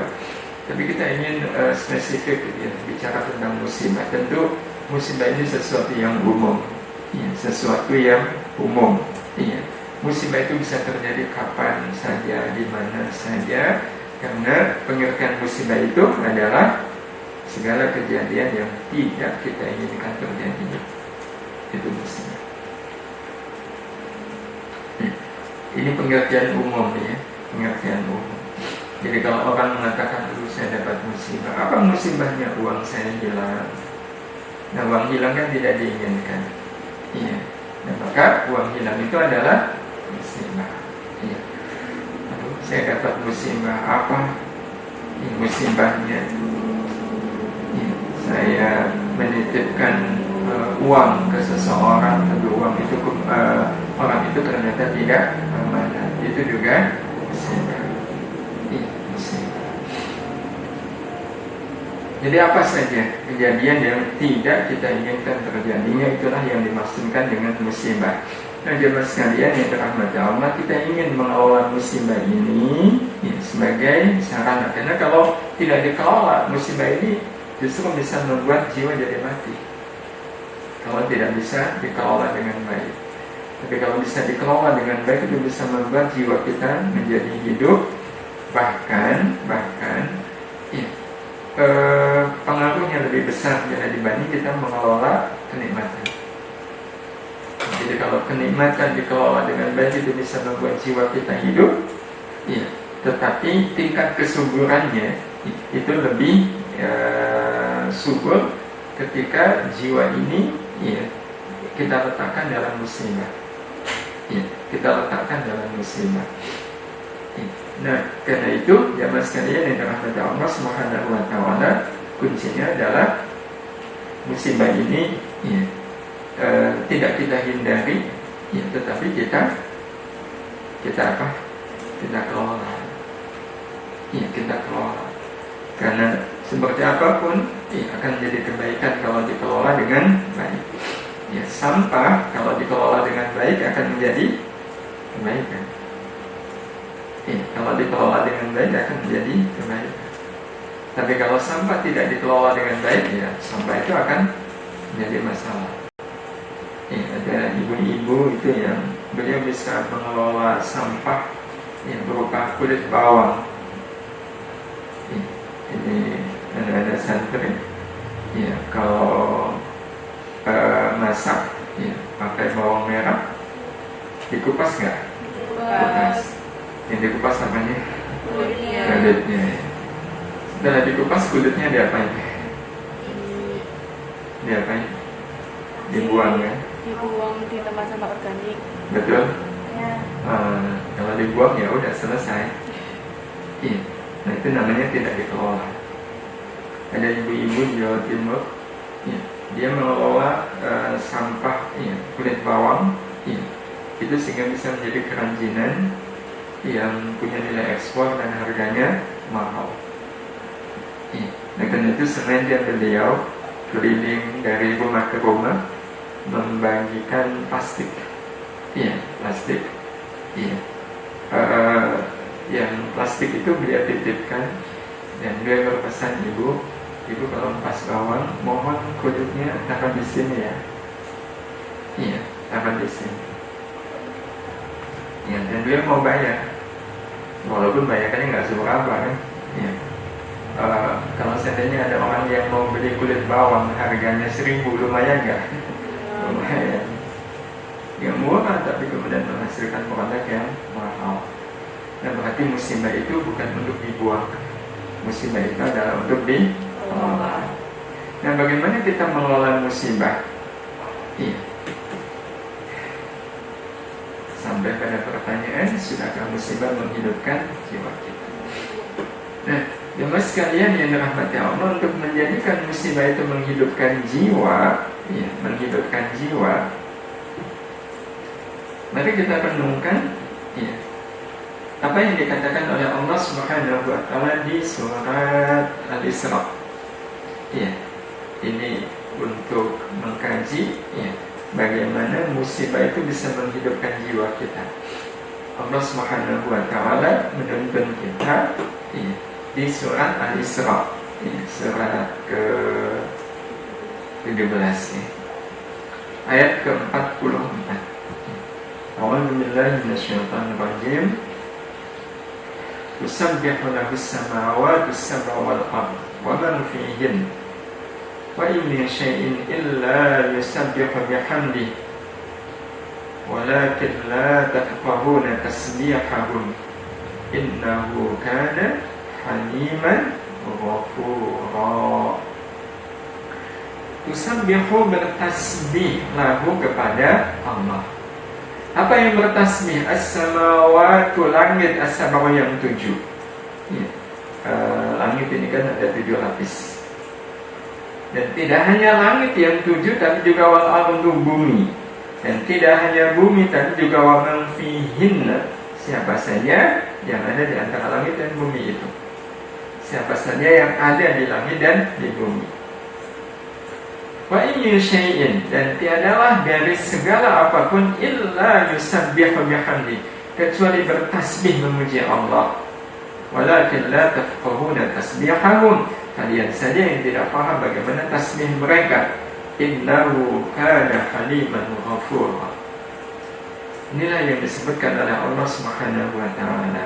Tapi kita ingin spesifik ya, bicara tentang musibah. Tentu musibah ini sesuatu yang umum, ya, sesuatu yang umum. Iya, musibah itu bisa terjadi kapan saja, di mana saja. Karena pengertian musibah itu adalah segala kejadian yang tidak kita inginkan terjadi. Itu musibah. Ini pengertian umum ya, pengertian umum. Jadi kalau orang mengatakan dulu saya dapat musibah, apa musibahnya? Uang saya hilang. Nah, uang hilang kan tidak diinginkan. Iya. Nah, maka uang hilang itu adalah musibah. Iya. Saya dapat musibah apa? Ini musibahnya ya, saya menitipkan uang ke seseorang, tapi uang itu orang itu ternyata tidak amanah. Itu juga musibah. Jadi apa saja kejadian yang tidak kita inginkan terjadinya, itulah yang dimaksudkan dengan musibah. Nah, jemaah sekalian yang dirahmati Allah, kita ingin mengelola musibah ini ya, sebagai sarana. Karena kalau tidak dikelola, musibah ini justru bisa membuat jiwa jadi mati. Kalau tidak bisa dikelola dengan baik. Tapi kalau bisa dikelola dengan baik, itu bisa membuat jiwa kita menjadi hidup. Bahkan ya, pengaruhnya lebih besar dibanding kita mengelola kenikmatan. Jadi kalau kenikmatan dikelola dengan baik, itu bisa membuat jiwa kita hidup, ya. Tetapi tingkat kesuburannya itu lebih subur ketika jiwa ini ya, kita letakkan dalam musibah. Ya, kita letakkan dalam musibah. Nah, karena itu jamaah sekalian yang dirahmati Allah Subhanahu wa taala, kuncinya adalah musibah ini ya, tidak kita hindari ya, tetapi kita apa? Kita kelola. Ya, kita kelola. Karena seperti apapun ya, akan menjadi kebaikan kalau dikelola dengan baik. Ya, sampah kalau dikelola dengan baik akan menjadi kebaikan. Ya, kalau dikelola dengan baik akan menjadi kebaikan. Tapi kalau sampah tidak dikelola dengan baik, ya sampah itu akan menjadi masalah. Ya, ada ibu-ibu itu yang beliau bisa mengelola sampah yang berupa kulit bawang. Ya, ini ada santri. Ya, kalau masak, ya, pakai bawang merah, dikupas nggak? Dikupas. Yang dikupas namanya kulitnya. Setelah dikupas kulitnya diapain? Diapain? Dibuang ya? Dibuang di tempat sampah organik. Betul? Ya. Kalau dibuang ya udah selesai. Iya. Nah, itu namanya tidak dikelola. Ada ibu-ibu di Jawa Timur, ya, dia mengelola sampah ya, kulit bawang, ya, itu sehingga bisa menjadi kerajinan yang punya nilai ekspor dan harganya mahal. Ya. Nah, karena itu sengaja beliau keliling dari rumah ke rumah membagikan plastik. Iya, plastik. Iya. Yang plastik itu beliau titipkan dan beliau berpesan, ibu kalau pas bawang mohon kulitnya taruh di sini ya. Iya, taruh di sini. Ya, dan beliau mau bayar, walaupun bayarnya nggak seberapa kan. Ya. Kalau seandainya ada orang yang mau beli kulit bawang harganya 1.000, lumayan nggak? Lumayan. Yang murah tapi kemudian menghasilkan produk yang mahal. Nah, berarti musibah itu bukan untuk dibuang. Musibah itu adalah untuk dikelola. Nah, bagaimana kita mengelola musibah? Iya. Sampai pada pertanyaan, sudahkah musibah menghidupkan jiwa kita? Nah, jemaah sekalian yang dirahmati Allah, untuk menjadikan musibah itu menghidupkan jiwa, ya, menghidupkan jiwa, mari kita renungkan, ya, apa yang dikatakan oleh Allah Subhanahu wa taala di surat Al-Isra. Ya, ini untuk mengkaji, ya, bagaimana musibah itu bisa menghidupkan jiwa kita. Allah Subhanahu wa taala menuntun kita, ya, di surat Al-Isra, ya, surat ke-17, ya, ayat ke-44. A'udzu billahi minasyaitonir rajim. Tusabbihu lahus samawati sab'u wal ardh wa man fihin. Wa in min syai'in illa yusabbihu bihamdihi walakin la tafqahuna tasbihahum innahu kana haliman ghafura. Tusabbihu, bertasbih lahu kepada Allah. Apa yang bertasbih? As-samawatu, langit, as-sab'u yang 7. Ya. Langit ini kan ada 7 lapis. Dan tidak hanya langit yang 7, tapi juga wal ardu, bumi. Dan tidak hanya bumi, tapi juga wa man fihinna, siapa saja yang ada di antara langit dan bumi itu. siapa saja yang ada di langit dan di bumi. Wa in syai'in, dan tiadalah dari segala apapun illa yusabbihu bihamdi, kecuali bertasbih memuji Allah. Walakin la tafqahuna tasbihahum, kalian saja yang tidak paham bagaimana tasbih mereka. Innahu kana haliman ghafura. Inilah yang disebutkan oleh Allah Subhanahu wa taala,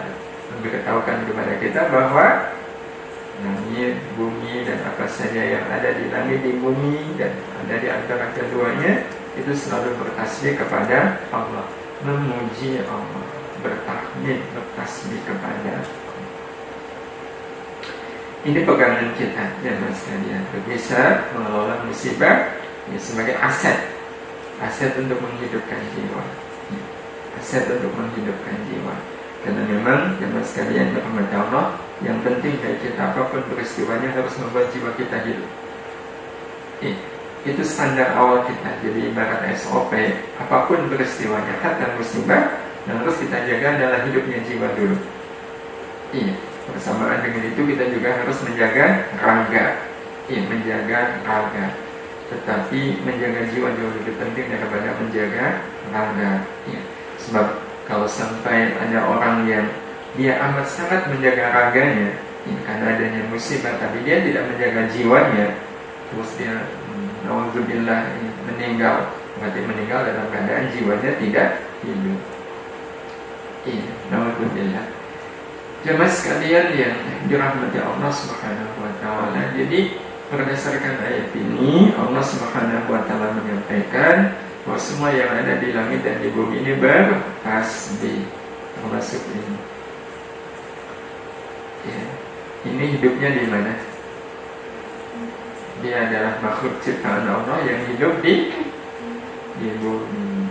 memberitahukan kepada kita bahwa langit, bumi, dan apa saja yang ada di langit, di bumi, dan ada di antara keduanya, itu selalu bertasbih kepada Allah, memuji Allah, bertahmid, bertasbih kepada Allah. Ini pegangan kita, ya mas sekalian, bisa mengelola musibah ya, sebagai aset untuk menghidupkan jiwa, ya, aset untuk menghidupkan jiwa. Karena memang, ya mas sekalian, rahmat Allah, yang penting bagi kita apapun peristiwanya harus membuat jiwa kita hidup. Itu standar awal kita. Jadi ibarat SOP, apapun peristiwanya, kata musibah, yang harus kita jaga adalah hidupnya jiwa dulu. Bersamaan dengan itu kita juga harus menjaga raga. Menjaga raga. Tetapi menjaga jiwa jauh lebih penting daripada menjaga raga. Sebab kalau sampai ada orang yang dia amat sangat menjaga raganya karena adanya musibah, tapi dia tidak menjaga jiwanya, terus dia naudzubillah meninggal, berarti meninggal dalam keadaan jiwanya tidak hidup. Naudzubillah. Jemaah sekalian yang dirahmati Allah Subhanahu wa taala, jadi berdasarkan ayat ini Allah Subhanahu wa taala menyampaikan bahwa semua yang ada di langit dan di bumi ini bertasbih, termasuk ini. Ini hidupnya di mana? Dia adalah makhluk ciptaan Allah yang hidup di bumi.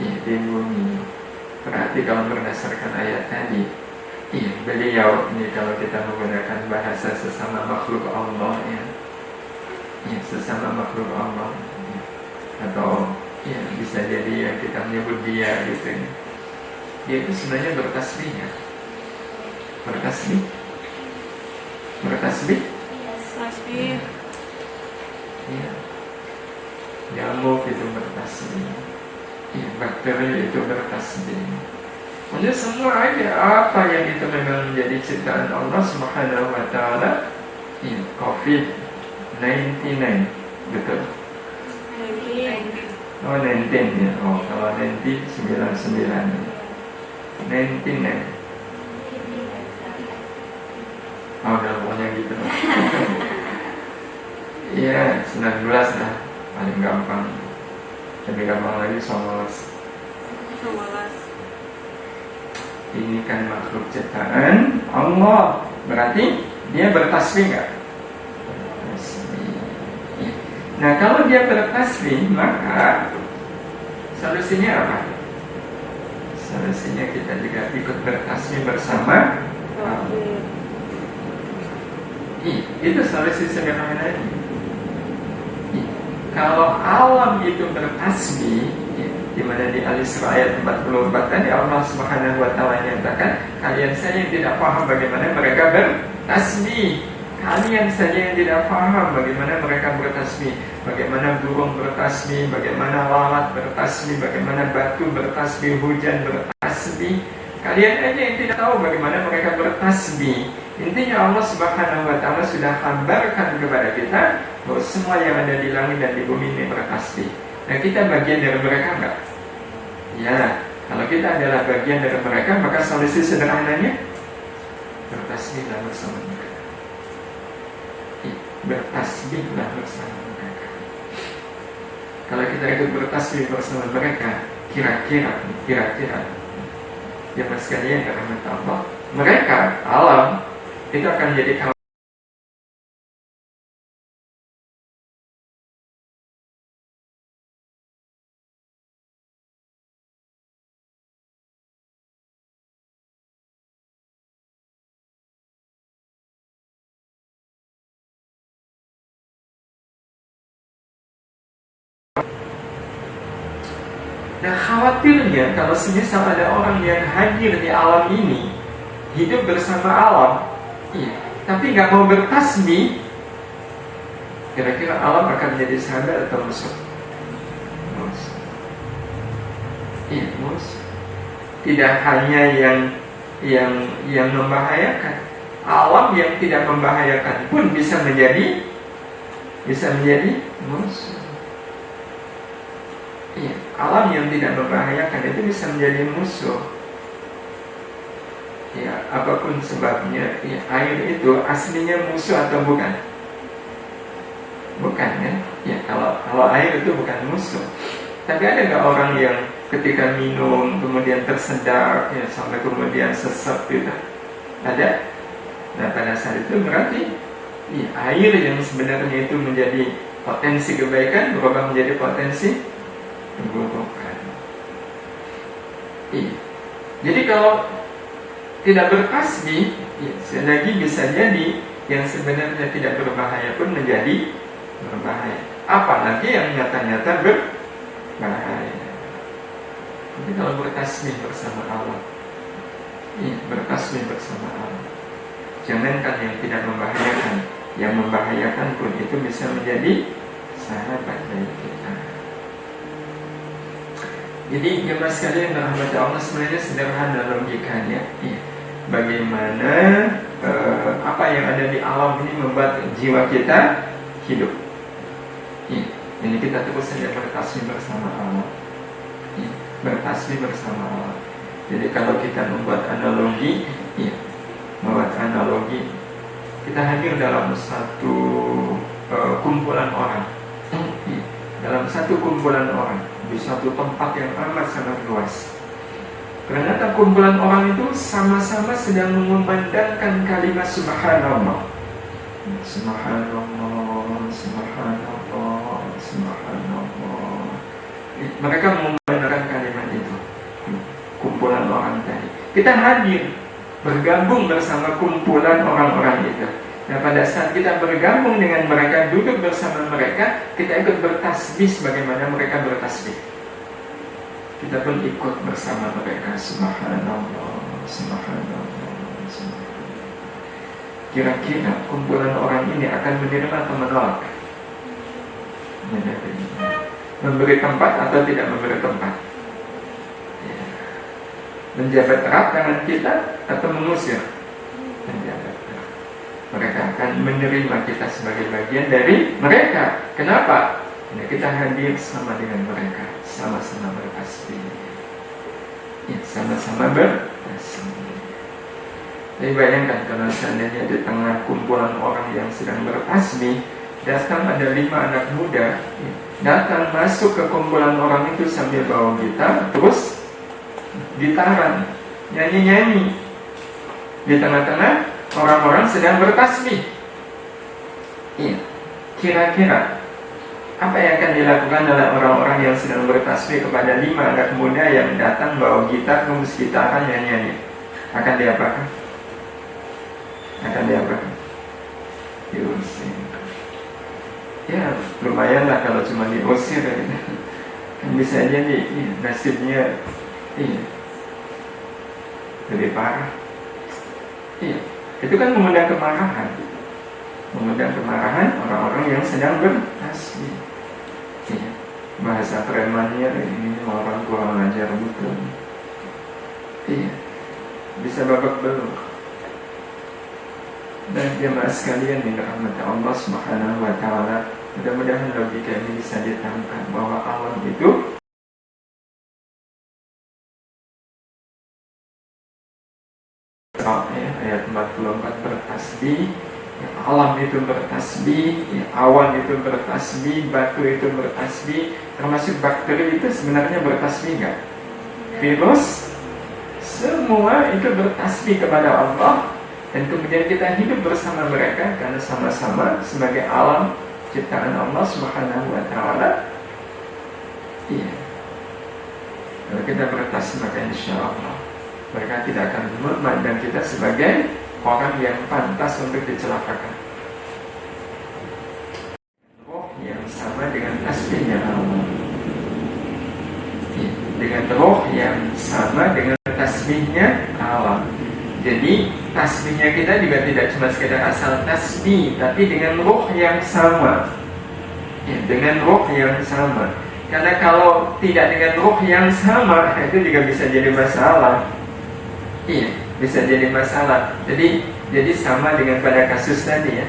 Di bumi. Berarti kalau berdasarkan ayat tadi, beliau ini kalau kita menggunakan bahasa sesama makhluk Allah, sesama makhluk Allah, atau bisa jadi yang kita menyebut dia gitu. Dia itu sebenarnya bertasbih ya. Bertasbih. Tasbih. Nyamuk itu bertasbih. Bakteri itu bertasbih. Maksudnya semua aja apa yang itu memang menjadi ciptaan Allah Subhanahu wa taala. COVID-19, betul? 19. Oh 19 ya. Oh kalau 19 99. 99. Udah pokoknya gitu. Iya 19 lah paling gampang. Lebih gampang lagi 19. Ini kan makhluk ciptaan Allah, berarti dia bertasbih nggak? Nah kalau dia bertasbih, maka solusinya apa? Solusinya kita juga ikut bertasbih bersama. Itu solusi sederhananya. Kalau alam itu bertasbih, di mana di Al-Isra ayat 44 tadi Allah Subhanahu wa taala nyatakan, kalian saja yang tidak paham bagaimana mereka bertasbih. Kalian saja yang tidak paham bagaimana mereka bertasbih, bagaimana burung bertasbih, bagaimana lalat bertasbih, bagaimana batu bertasbih, hujan bertasbih. Kalian aja yang tidak tahu bagaimana mereka bertasbih. Intinya Allah Subhanahu wa taala sudah kabarkan kepada kita bahwa semua yang ada di langit dan di bumi ini bertasbih. Nah kita bagian dari mereka enggak? Ya, kalau kita adalah bagian dari mereka, maka solusi sederhananya bertasbihlah bersama mereka. Bertasbihlah bersama mereka. Kalau kita ikut bertasbih bersama mereka, kira-kira ya mas sekalian yang rahmat Allah, mereka alam itu akan jadi kawan. Nah khawatirnya kalau semisal ada orang yang hadir di alam ini, hidup bersama alam, tapi nggak mau bertasbih, kira-kira alam akan menjadi sahabat atau musuh? Musuh. Iya, musuh. Tidak hanya yang membahayakan, alam yang tidak membahayakan pun bisa menjadi musuh. Iya, alam yang tidak membahayakan itu bisa menjadi musuh. Ya, apapun sebabnya, ya, air itu aslinya musuh atau bukan? Bukan kan? Ya, kalau air itu bukan musuh. Tapi ada nggak orang yang ketika minum kemudian tersedak, ya, sampai kemudian sesek gitu? Ada. Nah, pada saat itu berarti ya, air yang sebenarnya itu menjadi potensi kebaikan berubah menjadi potensi keburukan. Iya. Jadi kalau tidak bertasbih, ya, selagi bisa jadi yang sebenarnya tidak berbahaya pun menjadi berbahaya. Apalagi yang nyata-nyata berbahaya. Jadi kalau bertasbih bersama Allah, ya, bertasbih bersama Allah. Jangankan yang tidak membahayakan, yang membahayakan pun itu bisa menjadi sahabat dari kita. Jadi jemaah sekalian rahmat Allah, sebenarnya sederhana logikanya. Ya. Bagaimana apa yang ada di alam ini membuat jiwa kita hidup. Ya. Ini kita terus saja bertasbih bersama Allah. Ya. Bertasbih bersama Allah. Jadi kalau kita membuat analogi, ya, membuat analogi, kita hadir dalam satu kumpulan orang. Ya. Dalam satu kumpulan orang di satu tempat yang amat sangat luas. Ternyata kumpulan orang itu sama-sama sedang mengumandangkan kalimat subhanallah. Subhanallah, subhanallah, subhanallah. Mereka mengumandangkan kalimat itu. Kumpulan orang tadi. Kita hadir, bergabung bersama kumpulan orang-orang itu. Nah, pada saat kita bergabung dengan mereka, duduk bersama mereka, kita ikut bertasbih sebagaimana mereka bertasbih. Kita pun ikut bersama mereka. Subhanallah, subhanallah, subhanallah. Kira-kira kumpulan orang ini akan menerima atau menolak? Memberi tempat atau tidak memberi tempat? Ya. Menjabat erat tangan kita atau mengusir? Menjabat. Mereka akan menerima kita sebagai bagian dari mereka. Kenapa? Karena kita hadir sama dengan mereka, sama-sama bertasbih. Ya, sama-sama bertasbih. Jadi bayangkan kalau seandainya di tengah kumpulan orang yang sedang bertasbih, datang ada 5 anak muda, ya, datang masuk ke kumpulan orang itu sambil bawa gitar, terus gitaran, nyanyi-nyanyi di tengah-tengah orang-orang sedang bertasbih. Iya. Kira-kira apa yang akan dilakukan oleh orang-orang yang sedang bertasbih kepada 5 anak muda yang datang bawa gitar, terus gitaran, nyanyi-nyanyi? Akan diapakan? Akan diapakan? Diusir. Ya, lumayanlah kalau cuma diusir ya. Kan bisa aja nih, nasibnya lebih parah. Iya. Itu kan mengundang kemarahan. Mengundang kemarahan orang-orang yang sedang bertasbih. Iya. Bahasa premannya ini orang kurang ajar betul. Iya. Bisa babak belur. Dan jemaah sekalian yang dirahmati Allah Subhanahu wa taala, mudah-mudahan logika ini bisa ditangkap bahwa alam itu ayat 44 bertasbih, ya, alam itu bertasbih, ya, awan itu bertasbih, batu itu bertasbih, termasuk bakteri itu sebenarnya bertasbih nggak? Virus, semua itu bertasbih kepada Allah. Dan kemudian kita hidup bersama mereka karena sama-sama sebagai alam ciptaan Allah Subhanahu wa taala. Iya. Kalau kita bertasbih maka insya Allah mereka tidak akan memandang kita sebagai orang yang pantas untuk dicelakakan. Roh yang sama dengan tasbihnya Allah. Dengan roh yang sama dengan tasbihnya Allah. Jadi tasbihnya kita juga tidak cuma sekedar asal tasbih, tapi dengan ruh yang sama. Ya, dengan ruh yang sama. Karena kalau tidak dengan ruh yang sama, itu juga bisa jadi masalah. Iya, bisa jadi masalah. Jadi sama dengan pada kasus tadi ya.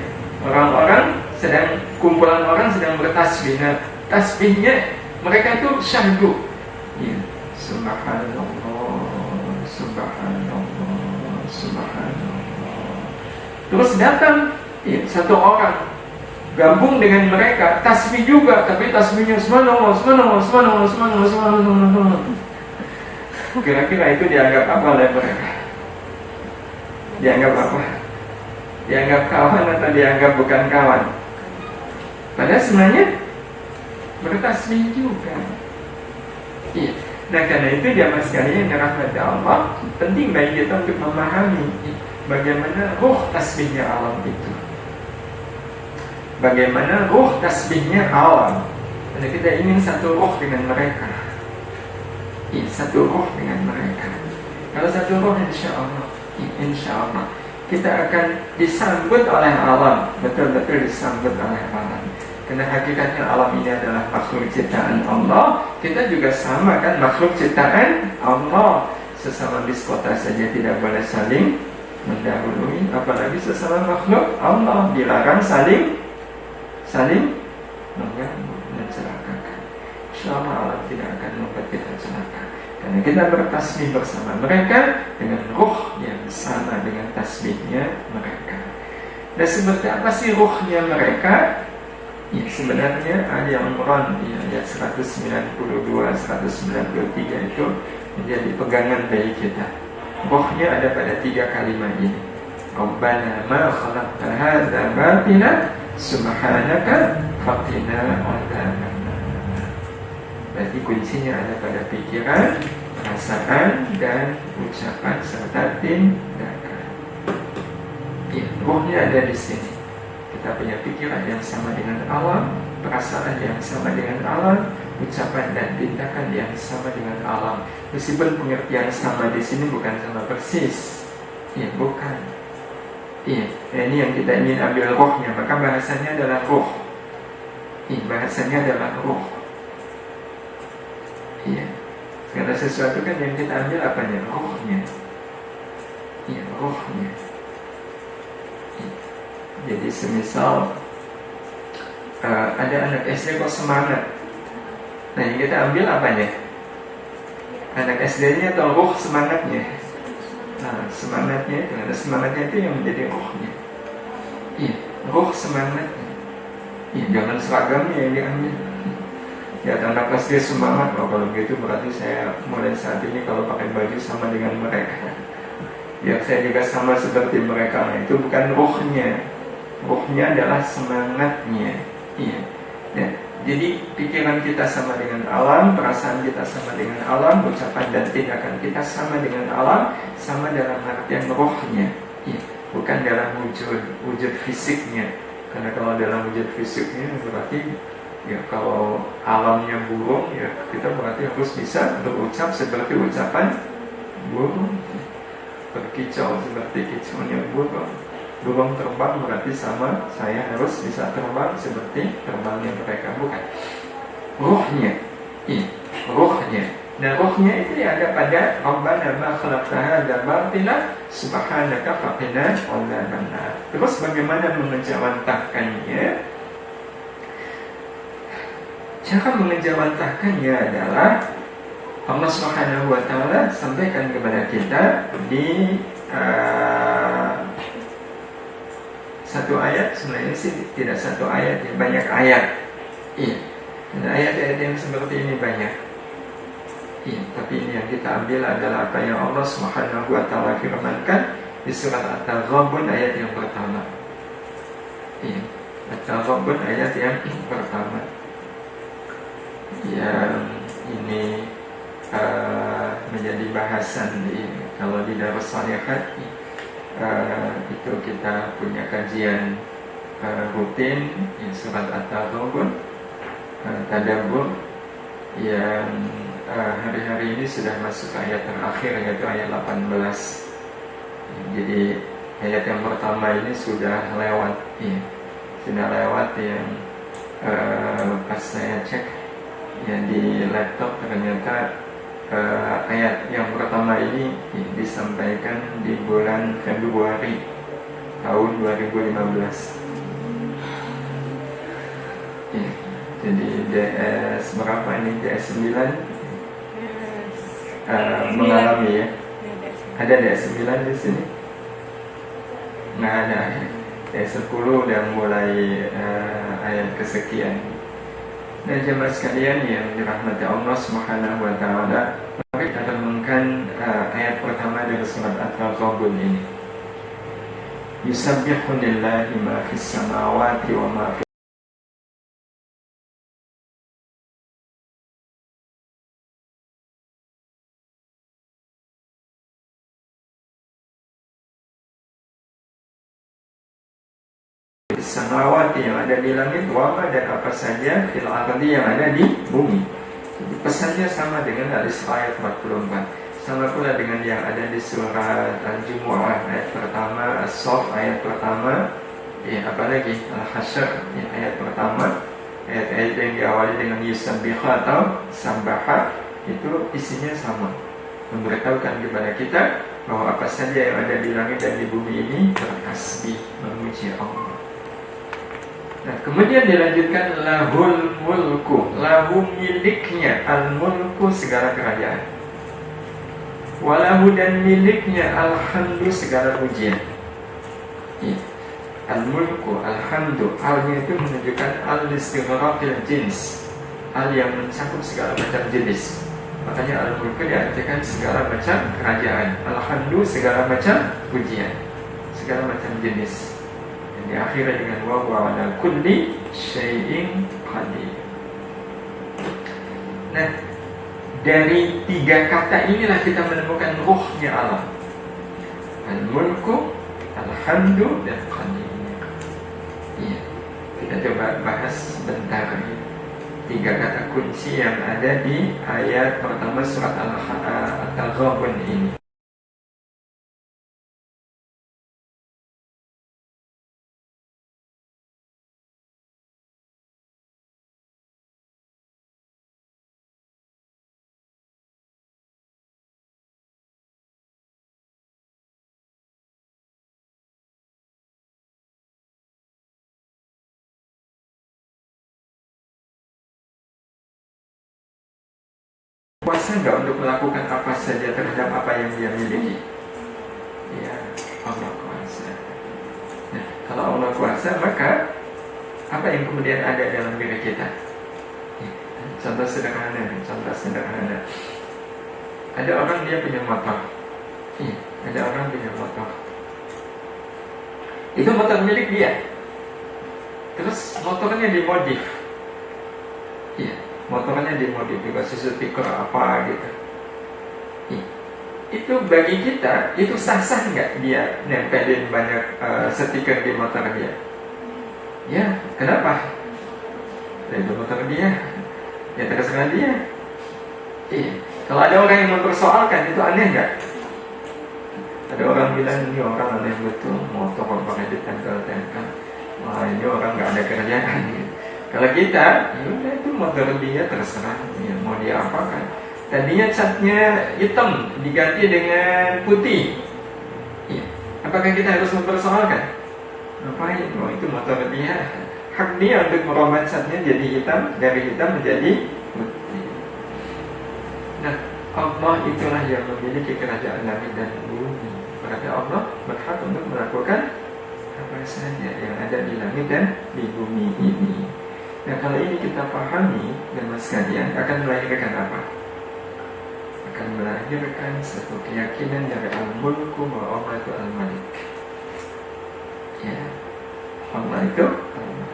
Kumpulan orang sedang bertasbih. Nah, tasbihnya mereka itu syahdu. Ya, subhanallah, subhanallah, subhanallah. Terus datang satu orang gabung dengan mereka, tasbih juga, tapi tasbihnya subhanallah, subhanallah, subhanallah, subhanallah, subhanallah. Kira-kira itu dianggap apa oleh mereka? Dianggap apa? Dianggap kawan atau dianggap bukan kawan? Padahal sebenarnya bertasbih juga. Iya. Nah, karena itu jamaah sekalian yang rahmat Allah, penting bagi kita untuk memahami bagaimana ruh tasbihnya alam itu. Bagaimana ruh tasbihnya alam. Karena kita ingin satu ruh dengan mereka. Satu ruh dengan mereka. Kalau satu ruh, insya Allah kita akan disambut oleh alam. Betul-betul disambut oleh alam. Karena hakikatnya alam ini adalah makhluk ciptaan Allah. Kita juga sama kan, makhluk ciptaan Allah. Sesama biskota saja tidak boleh saling mendahului, apalagi sesama makhluk Allah. Dilarang saling mengganggu, mencelakakan. Insyaallah Allah tidak akan membuat kita celaka. Karena kita bertasbih bersama mereka dengan ruh yang sama dengan tasbihnya mereka. Dan seperti apa sih ruhnya mereka? Ya, sebenarnya Ali Imran ayat 192, 193 itu menjadi pegangan bagi kita. Ruhnya ada pada 3 kalimat ini. Rabbana ma khalaqta hadza batila subhanaka faqina adzabannar. Berarti kuncinya ada pada pikiran, perasaan, dan ucapan serta tindakan. Ya, ruhnya ada di sini. Kita punya pikiran yang sama dengan alam, perasaan yang sama dengan alam, ucapan dan tindakan yang sama dengan alam. Meskipun pengertian sama di sini bukan sama persis, bukan. Ini yang kita ingin ambil rohnya, maka bahasanya adalah roh. Bahasanya adalah roh. Segala sesuatu kan yang kita ambil apanya? Rohnya. Rohnya. Jadi semisal ada anak SD kok semangat. Nah, yang kita ambil apanya? Anak SD-nya atau roh semangatnya? Nah, semangatnya itu, ada semangatnya itu yang menjadi rohnya. Roh semangatnya. Jangan seragamnya yang diambil. Anak SD semangat, kalau begitu berarti saya mulai saat ini kalau pakai baju sama dengan mereka. Saya juga sama seperti mereka. Nah, itu bukan rohnya. Rohnya adalah semangatnya. Jadi pikiran kita sama dengan alam, perasaan kita sama dengan alam, ucapan dan tindakan kita sama dengan alam, sama dalam artian rohnya. Bukan dalam wujud fisiknya. Karena kalau dalam wujud fisiknya berarti kalau alamnya burung, kita berarti harus bisa berucap seperti ucapan burung, berkicau seperti kicaunya burung. Burung terbang berarti sama saya harus bisa terbang seperti terbangnya mereka, bukan. Ruhnya, ruhnya. Nah, ruhnya itu ada pada Rabbana ma khalaqta hadza batila subhanaka faqina adzabannar. Terus bagaimana mengejawantahkannya? Cara mengejawantahkannya adalah Allah Subhanahu wa Ta'ala sampaikan kepada kita di satu ayat. Sebenarnya sih tidak satu ayat, banyak ayat. Dan ayat-ayat yang seperti ini banyak. Tapi ini yang kita ambil adalah apa yang Allah Subhanahu wa Ta'ala firmankan di surat At-Taghabun ayat yang pertama. At-Taghabun ayat yang pertama. Yang ini menjadi bahasan kalau di Darus Shalihat. Itu kita punya kajian rutin surat At-Taghabun, tadabbur yang hari-hari ini sudah masuk ayat terakhir, yaitu ayat 18. Jadi ayat yang pertama ini sudah lewat, ya, sudah lewat yang pas saya cek ya di laptop ternyata ayat yang pertama ini disampaikan di bulan Februari tahun 2015. Ya, jadi DS berapa ini? DS 9 mengalami ya. Ada DS 9 di sini? Nggak ada. DS 10 udah mulai ayat kesekian. Dan jemaah sekalian yang dirahmati Allah Subhanahu wa taala, mari kita renungkan ayat pertama dari surat At-Taghabun ini. Yusabbihu lillahi ma fis samawati wa ma fis samawati yang ada di langit, wama dan apa saja fil ardi yang ada di bumi. Jadi pesannya sama dengan Al-Isra ayat 44. Sama pula dengan yang ada di surat Al-Jumu'ah ayat pertama, As-Saff ayat pertama, ya apalagi Al-Hasyr ya, ayat pertama. Ayat-ayat yang diawali dengan yusabbihu atau sambaha itu isinya sama, memberitahukan kepada kita bahwa apa saja yang ada di langit dan di bumi ini bertasbih memuji Allah. Nah, kemudian dilanjutkan lahul mulku, lahu miliknya, al mulku segala kerajaan, walahu dan miliknya alhamdu segala pujian. Ya. Al mulku, alhamdu, alnya itu menunjukkan al istighraqil jins, al yang mencakup segala macam jenis. Makanya al mulku diartikan segala macam kerajaan, alhamdu segala macam pujian, segala macam jenis. Diakhiri dengan wa huwa ala kulli syai'in qadir. Nah, dari tiga kata inilah kita menemukan ruhnya Allah. Al-mulku, alhamdu, dan qadir. Iya, kita coba bahas sebentar ini tiga kata kunci yang ada di ayat pertama surat At-Taghabun ini. Kuasa nggak untuk melakukan apa saja terhadap apa yang dia miliki? Ya, Allah kuasa. Nah, kalau Allah kuasa, maka apa yang kemudian ada dalam diri kita? Ya, contoh sederhana. Ada orang dia punya motor. Ya, ada orang punya motor. Itu motor milik dia. Terus motornya dimodif. Ya, motornya dimodif, dikasih stiker apa gitu. Itu bagi kita itu sah-sah nggak dia nempelin banyak stiker di motor dia? Ya, kenapa? Itu motor dia, ya terserah dia. Iya. Kalau ada orang yang mempersoalkan, itu aneh nggak? Ada orang bilang ini orang aneh betul, motor pakai ditempel-tempel. Wah, ini orang nggak ada kerjaan. Gitu. Kalau kita, ya itu motor dia terserah, ya, mau diapakan. Tadinya catnya hitam diganti dengan putih. Ya. Apakah kita harus mempersoalkan? Ngapain? Oh, itu motor dia. Hak dia untuk merubah catnya jadi hitam, dari hitam menjadi putih. Nah, Allah itulah yang memiliki kerajaan langit dan bumi. Berarti Allah berhak untuk melakukan apa saja yang ada di langit dan di bumi ini. Nah, kalau ini kita pahami dan sekalian akan melahirkan apa? Akan melahirkan satu keyakinan dari al-mulku bahwa Allah itu al-malik. Ya, Allah itu al-malik.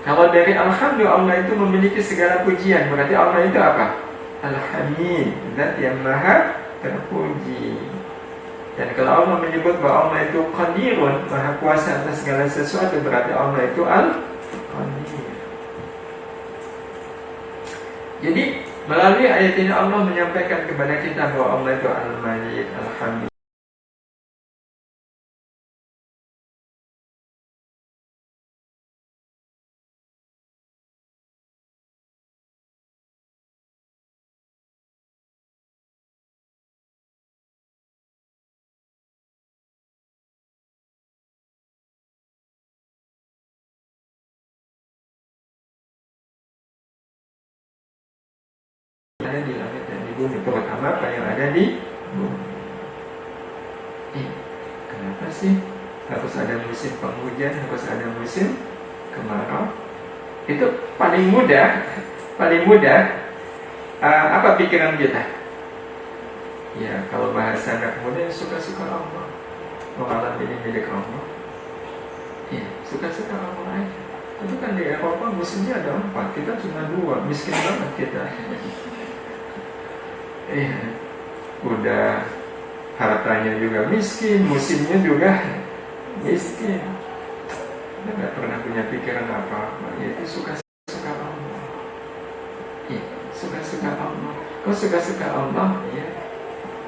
Kalau dari alhamdu, Allah itu memiliki segala pujian. Berarti Allah itu apa? Al-Hamid, zat yang maha terpuji. Dan kalau Allah menyebut bahwa Allah itu qadirun, maha kuasa atas segala sesuatu, berarti Allah itu al-qadir. Jadi melalui ayat ini Allah menyampaikan kepada kita bahwa Allah itu al-Malik, al-Hamid. ada di langit dan di bumi, terutama apa yang ada di bumi. Kenapa sih harus ada musim penghujan, harus ada musim kemarau? Itu paling mudah. Apa pikiran kita? Ya, kalau bahasa anak muda, suka-suka Allah. Alam ini milik Allah. Ya, suka-suka Allah aja. Itu kan di Eropa musimnya ada 4, kita cuma 2, miskin banget kita. Udah hartanya juga miskin, musimnya juga miskin. Kita nggak pernah punya pikiran apa-apa, yaitu suka-suka Allah. Ya, suka-suka Allah. Kok suka-suka Allah? Ya,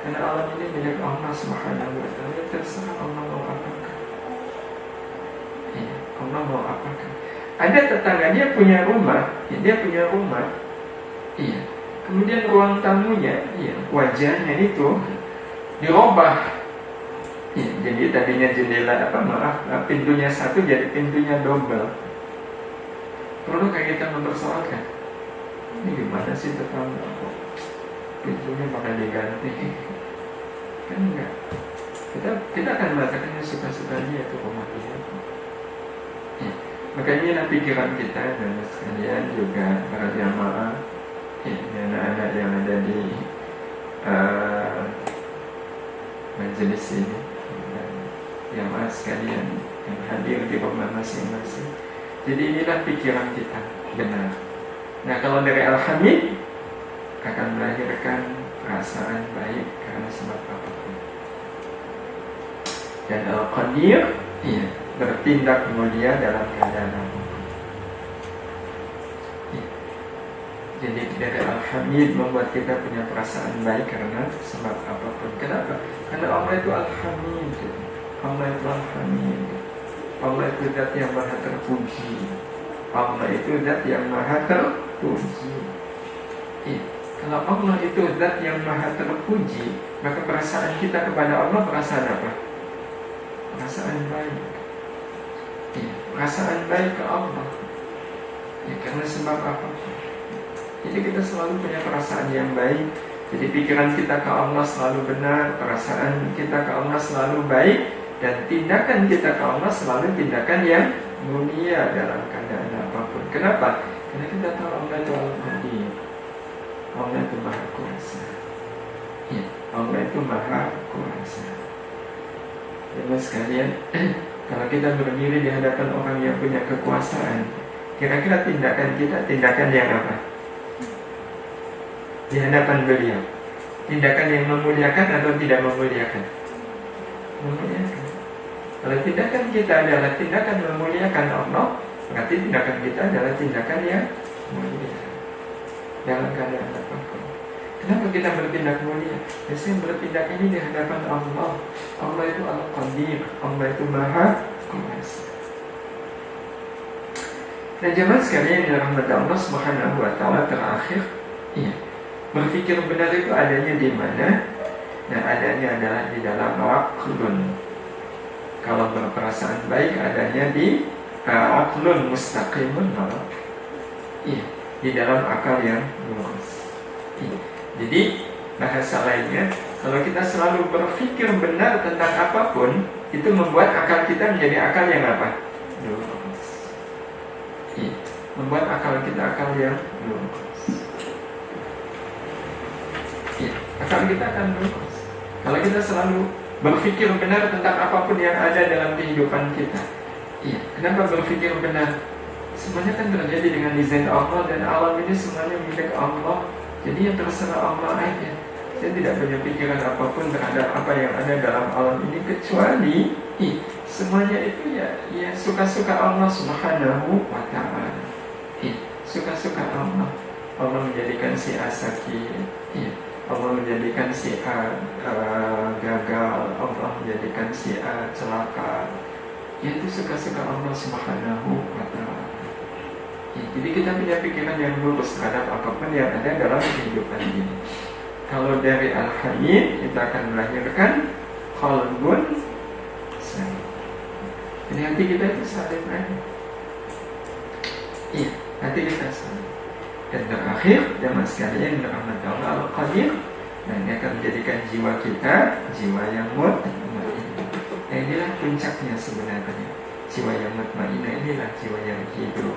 karena alam ini milik Allah Subhanahu wa Ta'ala. Terserah Allah mau apakan. Ya, Allah mau apakan. Ada tetangga dia punya rumah, iya. Kemudian ruang tamunya, iya, wajahnya itu dirubah. Ya, jadi tadinya jendela pintunya satu jadi pintunya double. Perlukah kita mempersoalkan? Ini gimana sih tetangga? Pintunya bakal diganti? Kan enggak. Kita akan mengatakannya suka-suka dia itu rumah dia. Ya. Makanya pikiran kita dan sekalian juga para jamaah, anak-anak yang ada di majelis ini, jamaah sekalian yang hadir di rumah masing-masing. Jadi inilah pikiran kita benar. Nah, kalau dari Al-Hamid akan melahirkan perasaan baik karena sebab apapun. Dan Al-Qadir, iya, bertindak mulia dalam keadaan apapun. Jadi dari Al-Hamid membuat kita punya perasaan baik karena sebab apapun. Kenapa? Karena Allah itu Al-Hamid. Allah itu Al-Hamid. Allah itu zat yang maha terpuji. Allah itu zat yang maha terpuji. Kalau Allah itu zat yang maha terpuji, maka perasaan kita kepada Allah perasaan apa? Perasaan baik. Perasaan baik ke Allah. Karena sebab apapun. Jadi kita selalu punya perasaan yang baik. Jadi pikiran kita ke Allah selalu benar, perasaan kita ke Allah selalu baik, dan tindakan kita ke Allah selalu tindakan yang mulia dalam keadaan apapun. Kenapa? Karena kita tahu Allah itu Al-Qadir. Allah itu Maha Kuasa. Allah itu Maha Kuasa. Jadi sekalian, kalau kita berdiri di hadapan orang yang punya kekuasaan, kira-kira tindakan kita tindakan yang apa? Di hadapan beliau, tindakan yang memuliakan atau tidak memuliakan? Memuliakan. Kalau tindakan kita adalah tindakan memuliakan Allah, berarti tindakan kita adalah tindakan yang mulia dalam keadaan apapun. Kenapa kita bertindak mulia? Biasanya bertindak ini di hadapan Allah. Allah itu Al-Qadir, Allah itu Maha Kuasa. Dan jemaah sekalian yang dirahmati Allah Subhanahu wa Ta'ala, terakhir, berpikir benar itu adanya di mana? Dan adanya adalah di dalam aqlun. Kalau berperasaan baik adanya di aqlun mustaqimun, di dalam akal yang lurus. Jadi bahasa lainnya, kalau kita selalu berpikir benar tentang apapun, itu membuat akal kita menjadi akal yang apa? Lurus. Membuat akal kita akal yang lurus. Akal kita akan lurus. Kalau kita selalu berpikir benar tentang apapun yang ada dalam kehidupan kita. Kenapa berpikir benar? Semuanya kan terjadi dengan izin Allah, dan alam ini semuanya milik Allah. Jadi yang terserah Allah aja. Saya tidak punya pikiran apapun terhadap apa yang ada dalam alam ini, kecuali semuanya itu ya suka-suka Allah Subhanahu wa Ta'ala. Suka-suka Allah. Allah menjadikan si A sakit, Allah menjadikan si A gagal, Allah menjadikan si A celaka. Itu suka-suka Allah Subhanahu wa Ta'ala. Jadi kita punya pikiran yang lurus terhadap apapun yang ada dalam kehidupan ini. Kalau dari Al-Hamid, kita akan melahirkan qalbun salim. Jadi hati kita itu salim aja. Hati kita salim. Dan terakhir, jemaah sekalian dirahmati Allah Al-Qadir, dan Dia akan menjadikan jiwa kita jiwa yang mutmainnah. Nah, inilah puncaknya sebenarnya. Jiwa yang mutmainnah inilah jiwa yang hidup.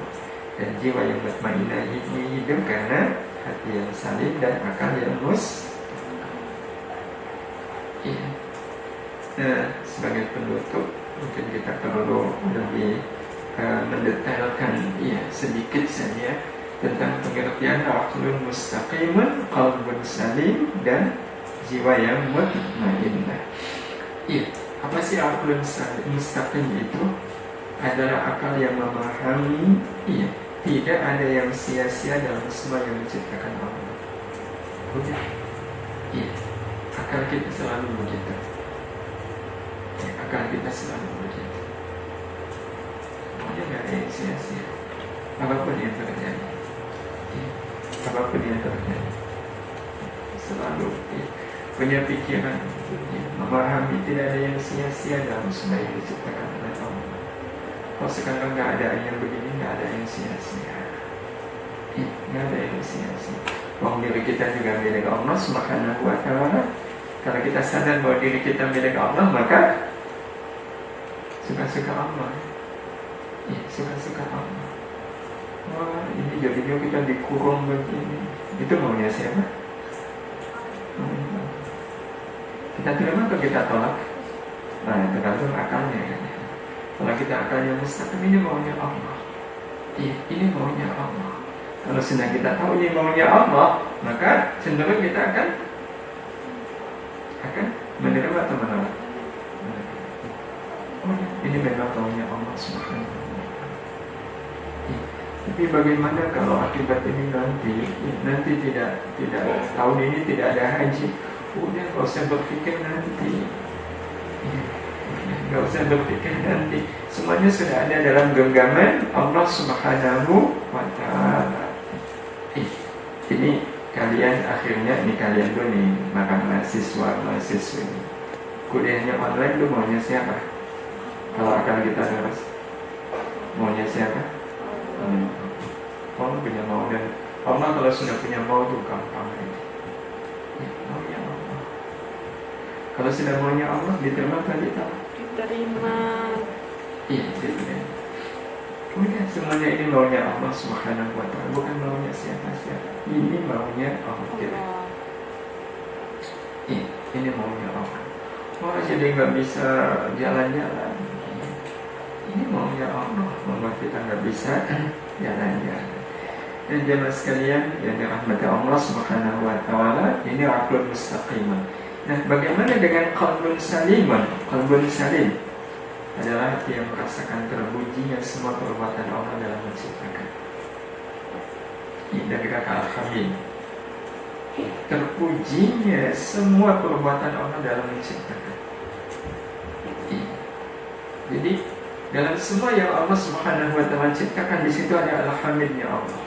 Dan jiwa yang mutmainnah ini hidup karena hati yang salim dan akal yang ya. Nah, sebagai penutup, mungkin kita perlu lebih mendetailkan sedikit saja tentang pengertian aqlun mustaqimun, qalbun salim, dan jiwa yang mutmainnah. Apa sih aqlun mustaqim itu? Adalah akal yang memahami tidak ada yang sia-sia dalam semua yang diciptakan Allah. Udah. Akal kita selalu begitu. Akal kita selalu begitu. Pokoknya nggak ada yang sia-sia. Apapun yang terjadi, apapun yang terjadi, selalu punya pikiran, memahami tidak ada yang sia-sia dalam semua yang diciptakan oleh Allah. Kalau sekarang nggak ada yang begini, nggak ada yang sia-sia. Nggak ada yang sia-sia. Bahwa diri kita juga milik Allah Subhanahu wa Ta'ala. Kalau kita sadar bahwa diri kita milik Allah, maka suka-suka Allah. Suka-suka Allah. Wah, ini jadinya kita dikurung begini. Itu maunya siapa? Kita terima atau kita tolak? Nah, tergantung akalnya kan. Kalau kita akalnya mustaqim, ini maunya Allah. Ini maunya Allah. Kalau sudah kita tahu ini maunya Allah, maka cenderung kita akan menerima atau menolak. Ini memang maunya Allah Subhanahu wa Ta'ala. Tapi bagaimana kalau akibat ini nanti tidak tahun ini tidak ada haji? Udah, gak usah berpikir nanti. Gak usah berpikir nanti. Semuanya sudah ada dalam genggaman Allah Subhanahu wa Ta'ala. Ini kalian akhirnya, kalian tuh maka mahasiswa kuliahnya online tuh maunya siapa? Kalau akan kita terus maunya siapa? Allah punya mau, dan Allah kalau sudah punya mau tuh gampang aja. Maunya Allah. Kalau sudah maunya Allah, diterima atau ditolak? Diterima. Diterima. Kemudian semuanya ini maunya Allah Subhanahu wa Ta'ala, bukan maunya siapa-siapa. Ini maunya Allah. Ini maunya Allah. Jadi nggak bisa jalan-jalan. Ini maunya Allah, membuat kita nggak bisa jalan-jalan. Dan jemaah sekalian yang dirahmati Allah Subhanahu wa Ta'ala, ini aqlun mustaqimah. Nah, bagaimana dengan qalbun salimun? Qalbun salim adalah hati yang merasakan terpujinya semua perbuatan Allah dalam menciptakan. Ini dari kata Al-Hamid. Terpujinya semua perbuatan Allah dalam menciptakan. Jadi dalam semua yang Allah Subhanahu wa Ta'ala ciptakan, di situ ada Al-Hamidnya Allah.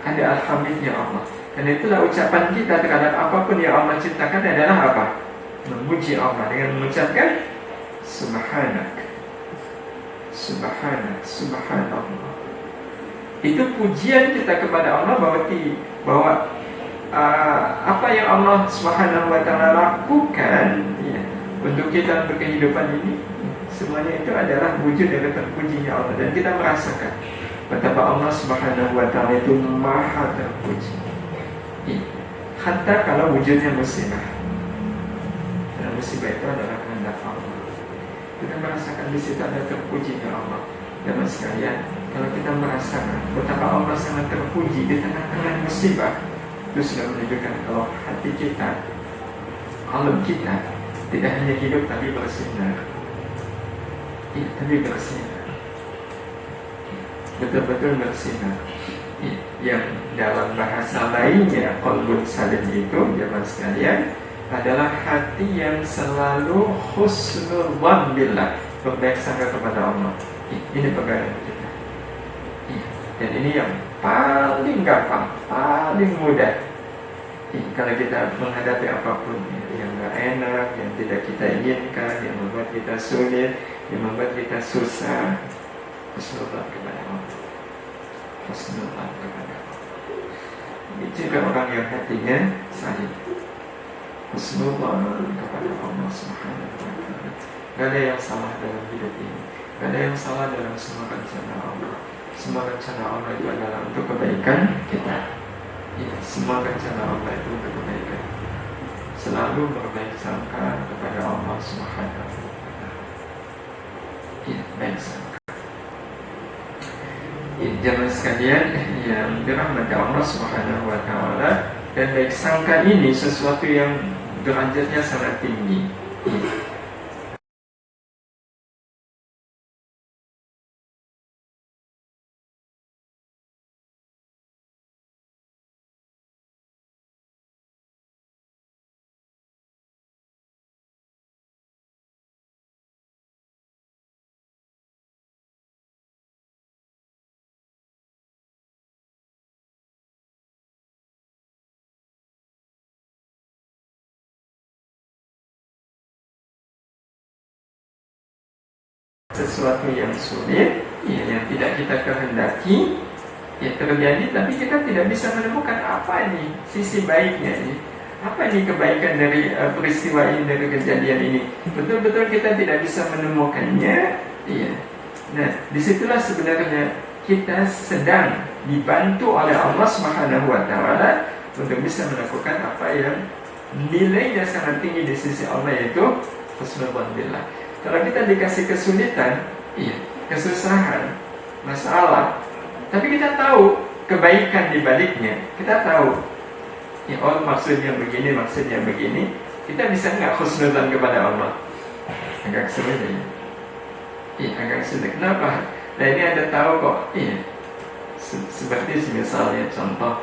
Ada Al-Hamidnya Allah. Karena itulah ucapan kita terhadap apapun yang Allah ciptakan adalah apa? Memuji Allah dengan mengucapkan Subhanak, Subhanak, Subhanallah. Itu pujian kita kepada Allah bahwa apa yang Allah Subhanahu wa Ta'ala lakukan untuk kita untuk kehidupan ini, semuanya itu adalah wujud dari terpujinya Allah. Dan kita merasakan betapa Allah Subhanahu wa Ta'ala itu maha terpuji. Hatta kalau wujudnya musibah. Dan musibah itu adalah kehendak Allah. Kita merasakan di situ ada terpujinya Allah. Dan sekalian, kalau kita merasakan betapa Allah sangat terpuji di tengah-tengah musibah, itu sudah menunjukkan kalau hati kita, alam kita tidak hanya hidup tapi bersinar. Tapi bersinar. Betul-betul bersinar. Yang dalam bahasa lainnya qalbun salim itu, jemaah sekalian, adalah hati yang selalu husnul dzan billah, berbaik sangka kepada Allah. Ini pegangan kita. Dan ini yang paling gampang, paling mudah. Kalau kita menghadapi apapun yang gak enak, yang tidak kita inginkan, yang membuat kita sulit, yang membuat kita susah, husnul dzan kepada Allah. husnul dzan kepada Allah. Juga orang yang hatinya salih, husnul dzan kepada Allah Subhanahu wa taala. Gak ada yang salah dalam hidup ini, gak ada yang salah dalam semua rencana Allah. Semua rencana Allah itu adalah untuk kebaikan kita. Ya, semua rencana Allah itu untuk kebaikan. Selalu berbaik sangka kepada Allah Subhanahu wa taala. Ya, baik sangka. Ya, jemaah sekalian yang dirahmati Allah Subhanahu wa taala, dan baik sangka ini sesuatu yang derajatnya sangat tinggi. Ya. Sesuatu yang sulit, ya, yang tidak kita kehendaki, ya terjadi, tapi kita tidak bisa menemukan apa ini sisi baiknya ini, apa ini kebaikan dari peristiwa ini, dari kejadian ini. Betul-betul kita tidak bisa menemukannya. Ya. Nah, disitulah sebenarnya kita sedang dibantu oleh Allah Subhanahu wa taala untuk bisa melakukan apa yang nilainya sangat tinggi di sisi Allah, yaitu husnul dzan billah. Kalau kita dikasih kesulitan, iya, kesusahan, masalah, tapi kita tahu kebaikan di baliknya, kita tahu, ya, oh maksudnya begini, kita bisa nggak husnudzan kepada Allah? Agak sulit ya. Iya, agak sulit. Kenapa? Nah ini Anda tahu kok, iya, seperti misalnya contoh,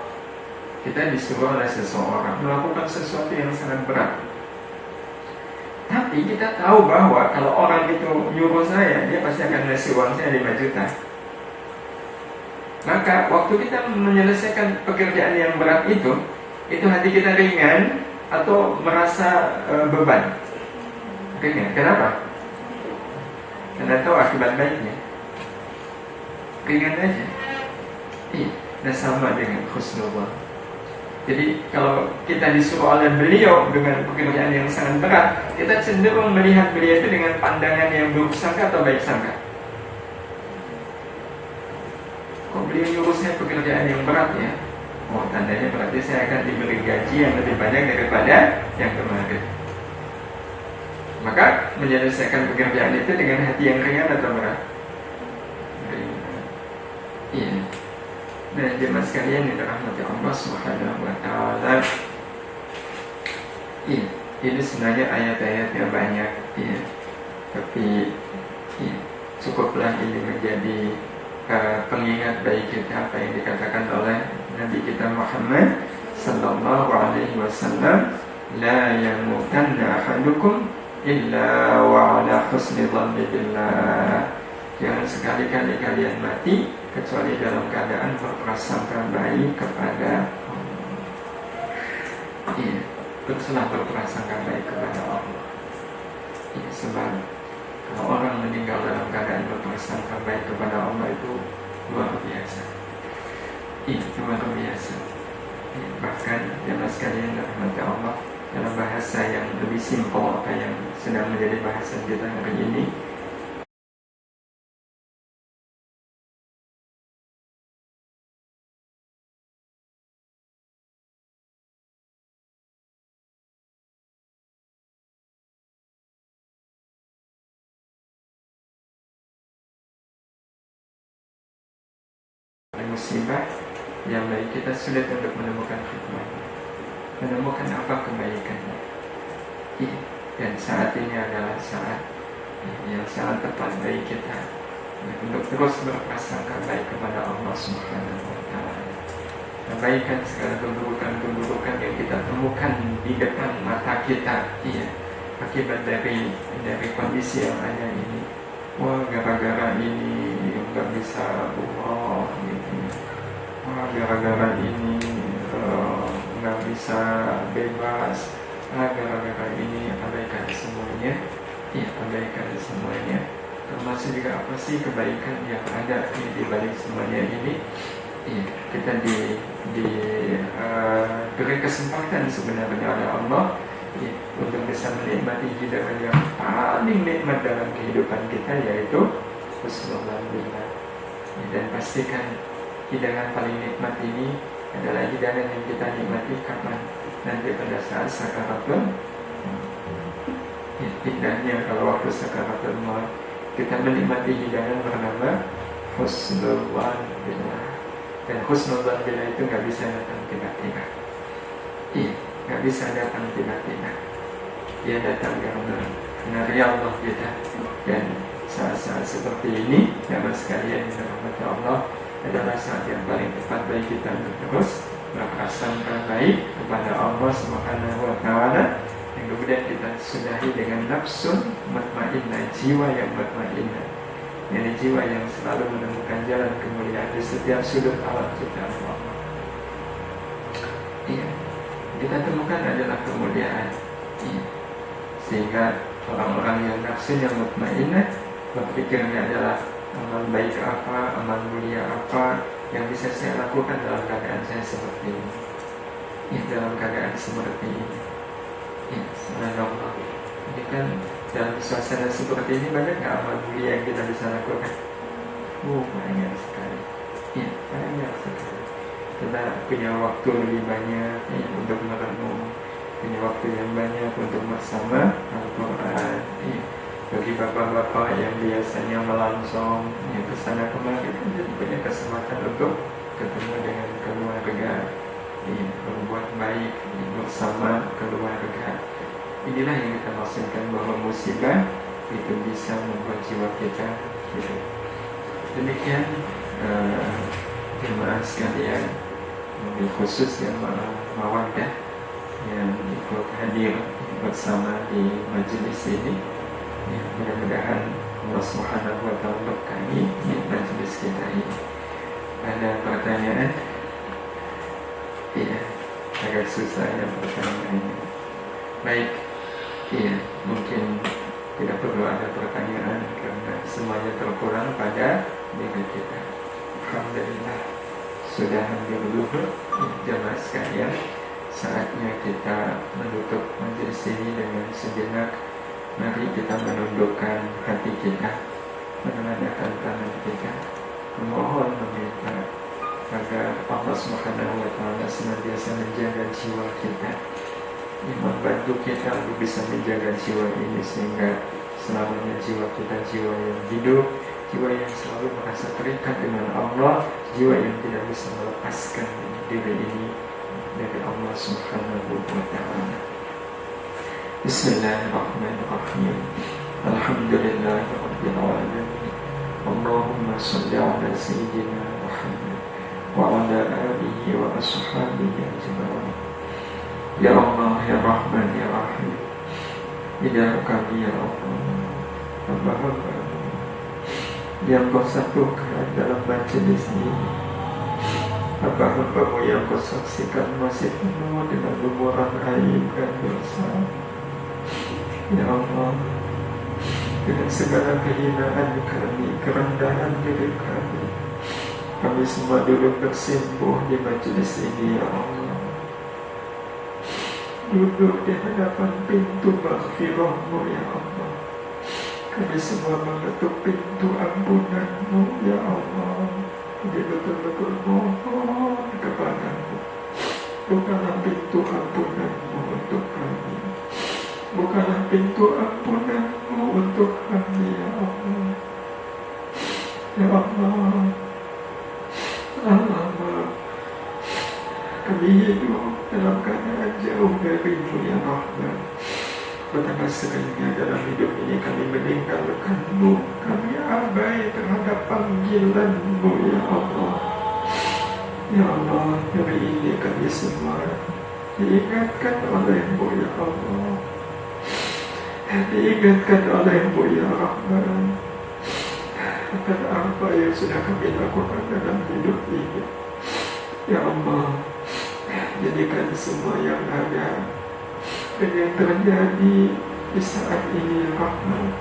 kita disuruh oleh seseorang melakukan sesuatu yang sangat berat. Tapi kita tahu bahwa kalau orang itu nyuruh saya, dia pasti akan ngasih uang saya 5 juta. Maka waktu kita menyelesaikan pekerjaan yang berat itu hati kita ringan atau merasa beban? Ringan. Kenapa? Karena tahu akibat baiknya. Ringan aja. Iya. Nah sama dengan husnul dzan. Jadi kalau kita disuruh oleh beliau dengan pekerjaan yang sangat berat, kita cenderung melihat beliau itu dengan pandangan yang buruk sangka atau baik sangka. Kok beliau nyuruh saya pekerjaan yang berat ya? Oh, tandanya berarti saya akan diberi gaji yang lebih banyak daripada yang kemarin. Maka menyelesaikan pekerjaan itu dengan hati yang ringan atau berat? Ringan. Iya. Nah, jemaah sekalian yang dirahmati Allah Subhanahu wa taala. Iya, ini sebenarnya ayat-ayatnya banyak, ya. Tapi ya, cukuplah ini menjadi pengingat bagi kita apa yang dikatakan oleh Nabi kita Muhammad sallallahu alaihi wasallam, la yamutanna ahadukum illa wa ala husni dhanni billah. Jangan sekali-kali kalian mati kecuali dalam keadaan berprasangka baik kepada Allah. Iya, teruslah berprasangka baik kepada Allah. Iya, sebab kalau orang meninggal dalam keadaan berprasangka baik kepada Allah itu luar biasa. Iya, luar biasa. Iya, bahkan jemaah sekalian dirahmati Allah, dalam bahasa yang lebih simpel apa yang sedang menjadi bahasan kita hari ini, musibah yang baik kita sulit untuk menemukan hikmahnya, menemukan apa kebaikannya. Dan saat ini adalah saat yang sangat tepat bagi kita untuk terus berprasangka baik kepada Allah Subhanahu wa taala. Kebaikan segala keburukan yang kita temukan di depan mata kita, akibat dari kondisi yang ada ini. Wah, gara-gara ini nggak bisa umroh gitu. Wah, gara-gara ini nggak bisa bebas. Gara-gara ini abaikan semuanya. Abaikan semuanya. Termasuk juga apa sih kebaikan yang ada di balik semuanya ini? ya, kita beri kesempatan sebenarnya oleh Allah ya, untuk bisa menikmati hidangan yang paling nikmat dalam kehidupan kita, yaitu husnul billah. Ya, dan pastikan hidangan paling nikmat ini adalah hidangan yang kita nikmati kapan? Nanti pada saat sakaratul. Ya, indahnya kalau waktu sakaratul maut kita menikmati hidangan bernama husnul billah. Dan husnul billah itu nggak bisa datang tiba-tiba. Iya, nggak bisa datang tiba-tiba. Dia datang karena Allah kita. Dan saat-saat seperti ini, dapat sekalian dirahmati Allah, adalah saat yang paling tepat bagi kita untuk terus berprasangka baik kepada Allah Subhanahu wa Ta'ala, yang kemudian kita sudahi dengan nafsun mutmainnah, jiwa yang mutmainnah, yakni jiwa yang selalu menemukan jalan kemuliaan di setiap sudut alam ciptaan Allah. Iya, kita temukan adalah kemuliaan. Iya. Sehingga orang-orang yang nafsunya mutmainnah berpikirnya adalah amal baik apa, amal mulia apa yang bisa saya lakukan dalam keadaan saya seperti ini, ya, dalam keadaan seperti ini. Ya, subhanallah. Ini kan dalam suasana seperti ini banyak nggak amal mulia yang kita bisa lakukan? Banyak sekali. Ya, banyak sekali. Kita punya waktu lebih banyak ya, untuk merenung, punya waktu yang banyak untuk bersama Al-Quran. Ya. Bagi bapak-bapak yang biasanya melangsung ya, kesana kemari, jadi punya kesempatan untuk ketemu dengan keluarga, ya, berbuat baik ya, bersama keluarga. Inilah yang kita maksudkan bahwa musibah itu bisa membuat jiwa kita hidup. Demikian jemaah sekalian, lebih khusus yang mawaddah yang ikut hadir bersama di majelis ini. Ya, mudah-mudahan Allah Subhanahu wa Ta'ala berkahi di majelis kita ini. Ada pertanyaan? Iya, agak susah ya pertanyaannya. Baik, iya, mungkin tidak perlu ada pertanyaan karena semuanya terpulang pada diri kita. Alhamdulillah, sudah hampir zuhur. Jemaah sekalian, saatnya kita menutup majelis ini dengan sejenak. Mari kita menundukkan hati kita, menengadahkan tangan kita, memohon meminta agar Allah Subhanahu wa Ta'ala senantiasa menjaga jiwa kita, membantu kita untuk bisa menjaga jiwa ini sehingga selamanya jiwa kita jiwa yang hidup, jiwa yang selalu merasa terikat dengan Allah, jiwa yang tidak bisa melepaskan diri ini dari Allah Subhanahu wa Ta'ala. Bismillahirrahmanirrahim. Alhamdulillahi rabbil alamin. Allahumma shalli ala sayyidina Muhammad wa ala alihi wa ashabihi ajma'in. Ya Allah, ya Rahman, ya Rahim, hidayah kami ya Allah, hamba-hamba yang Kau satukan dalam majelis ini, hamba-hambamu yang Kau saksikan masih penuh dengan lumuran aib dan dosa. Ya Allah, dengan segala kehinaan kami, kerendahan diri kami semua duduk bersimpuh di majelis ini, ya Allah. Duduk di hadapan pintu maghfirah-Mu, ya Allah. Kami semua mengetuk pintu ampunan-Mu, ya Allah. Kami betul-betul mohon kepada-Mu, bukalah pintu ampunan-Mu untuk kami. Bukalah pintu ampunan-Mu untuk kami, ya Allah. Ya Allah, lama kami hidup dalam keadaan jauh dari-Mu, ya Rahman. Betapa seringnya dalam hidup ini kami meninggalkan-Mu, kami abai terhadap panggilan-Mu, ya Allah. Ya Allah, hari ini kami semua diingatkan oleh-Mu, ya Allah. Diingatkan oleh-Mu, ya Rahman, akan apa yang sudah kami lakukan dalam hidup ini. Ya Allah, jadikan semua yang ada dan yang terjadi di saat ini, ya Rahman,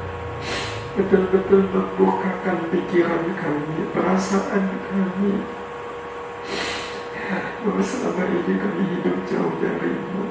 betul-betul membukakan pikiran kami, perasaan kami, bahwa selama ini kami hidup jauh darimu.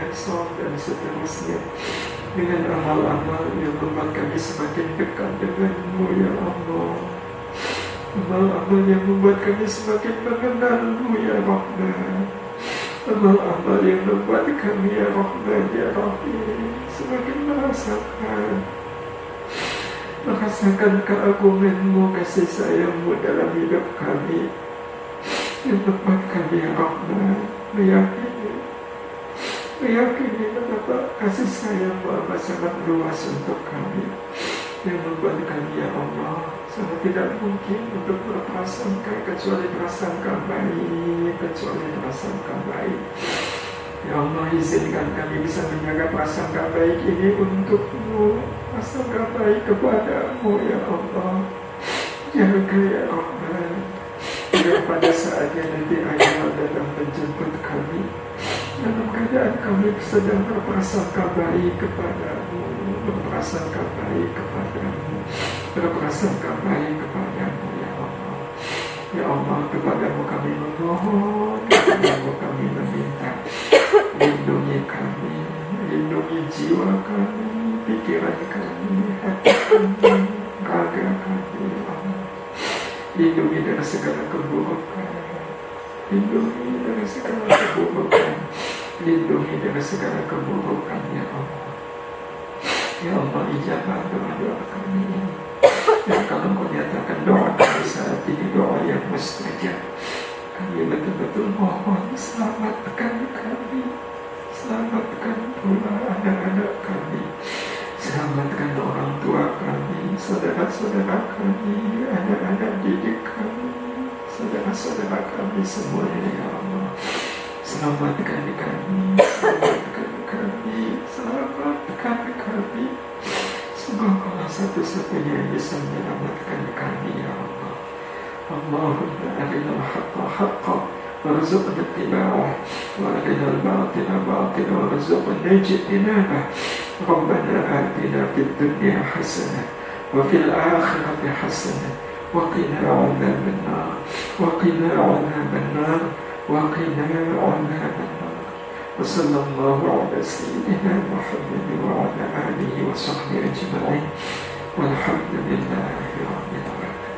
Esok dan seterusnya dengan amal-amal yang membuat kami semakin dekat denganmu ya Allah, amal-amal yang membuat kami semakin mengenalmu ya Rahman, amal-amal yang membuat kami ya Rahman ya Rahim semakin merasakan keagunganmu, kasih sayangmu dalam hidup kami, yang membuat kami ya Rahman meyakini betapa kasih sayang Bapa sangat luas untuk kami, yang membuat kami ya Allah sangat tidak mungkin untuk berprasangka kecuali prasangka baik. Ya Allah, izinkan kami bisa menjaga prasangka baik ini untukmu, prasangka baik kepadamu ya Allah. Jaga ya Rahman, biar pada saatnya nanti Ayah datang menjemput kami dalam keadaan kami sedang berprasangka baik kepadamu, ya Allah. Ya Allah, kepadamu kami memohon, kepadamu kami meminta, lindungi kami, lindungi jiwa kami, pikiran kami, hati kami, raga kami, ya Allah. Lindungi dari segala keburukan, lindungi dari segala keburukan ya Allah. Ya Allah, ijabah doa-doa kami. Dan kalau kau nyatakan doa kami saat ini doa yang mustajab, kami betul-betul mohon selamatkan kami, selamatkan pula anak-anak kami, selamatkan orang tua kami, saudara-saudara kami, anak-anak didik kami, saudara-saudara kami semuanya ya Allah. Selamatkan kami. Sungguh Kau satu-satunya yang bisa menyelamatkan kami ya Allah. Allahumma arinal haqqa haqqa warzuqna ittiba'ah wa arinal batila batila warzuqna ijtinabah. Rabbana atina fid dunya hasanah wa fil akhirati hasanah wa qina 'adzaban nar wa qina 'adzaban nar wa qina 'adzaban nar. وصلى الله على سيدنا محمد وعلى آله وصحبه أجمعين والحمد لله رب العالمين.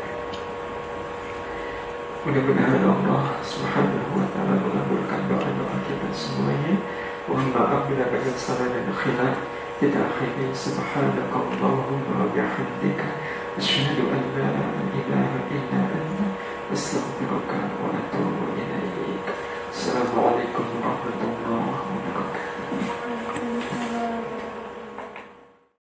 Mudah-mudahan Allah Subhanahu wa Ta'ala mengabulkan doa-doa kita semuanya. Mohon maaf bila ada salah dan khilaf. Kita akhiri subhanaka Allahumma wa bihamdika asyhadu an la ilaha illa anta astaghfiruka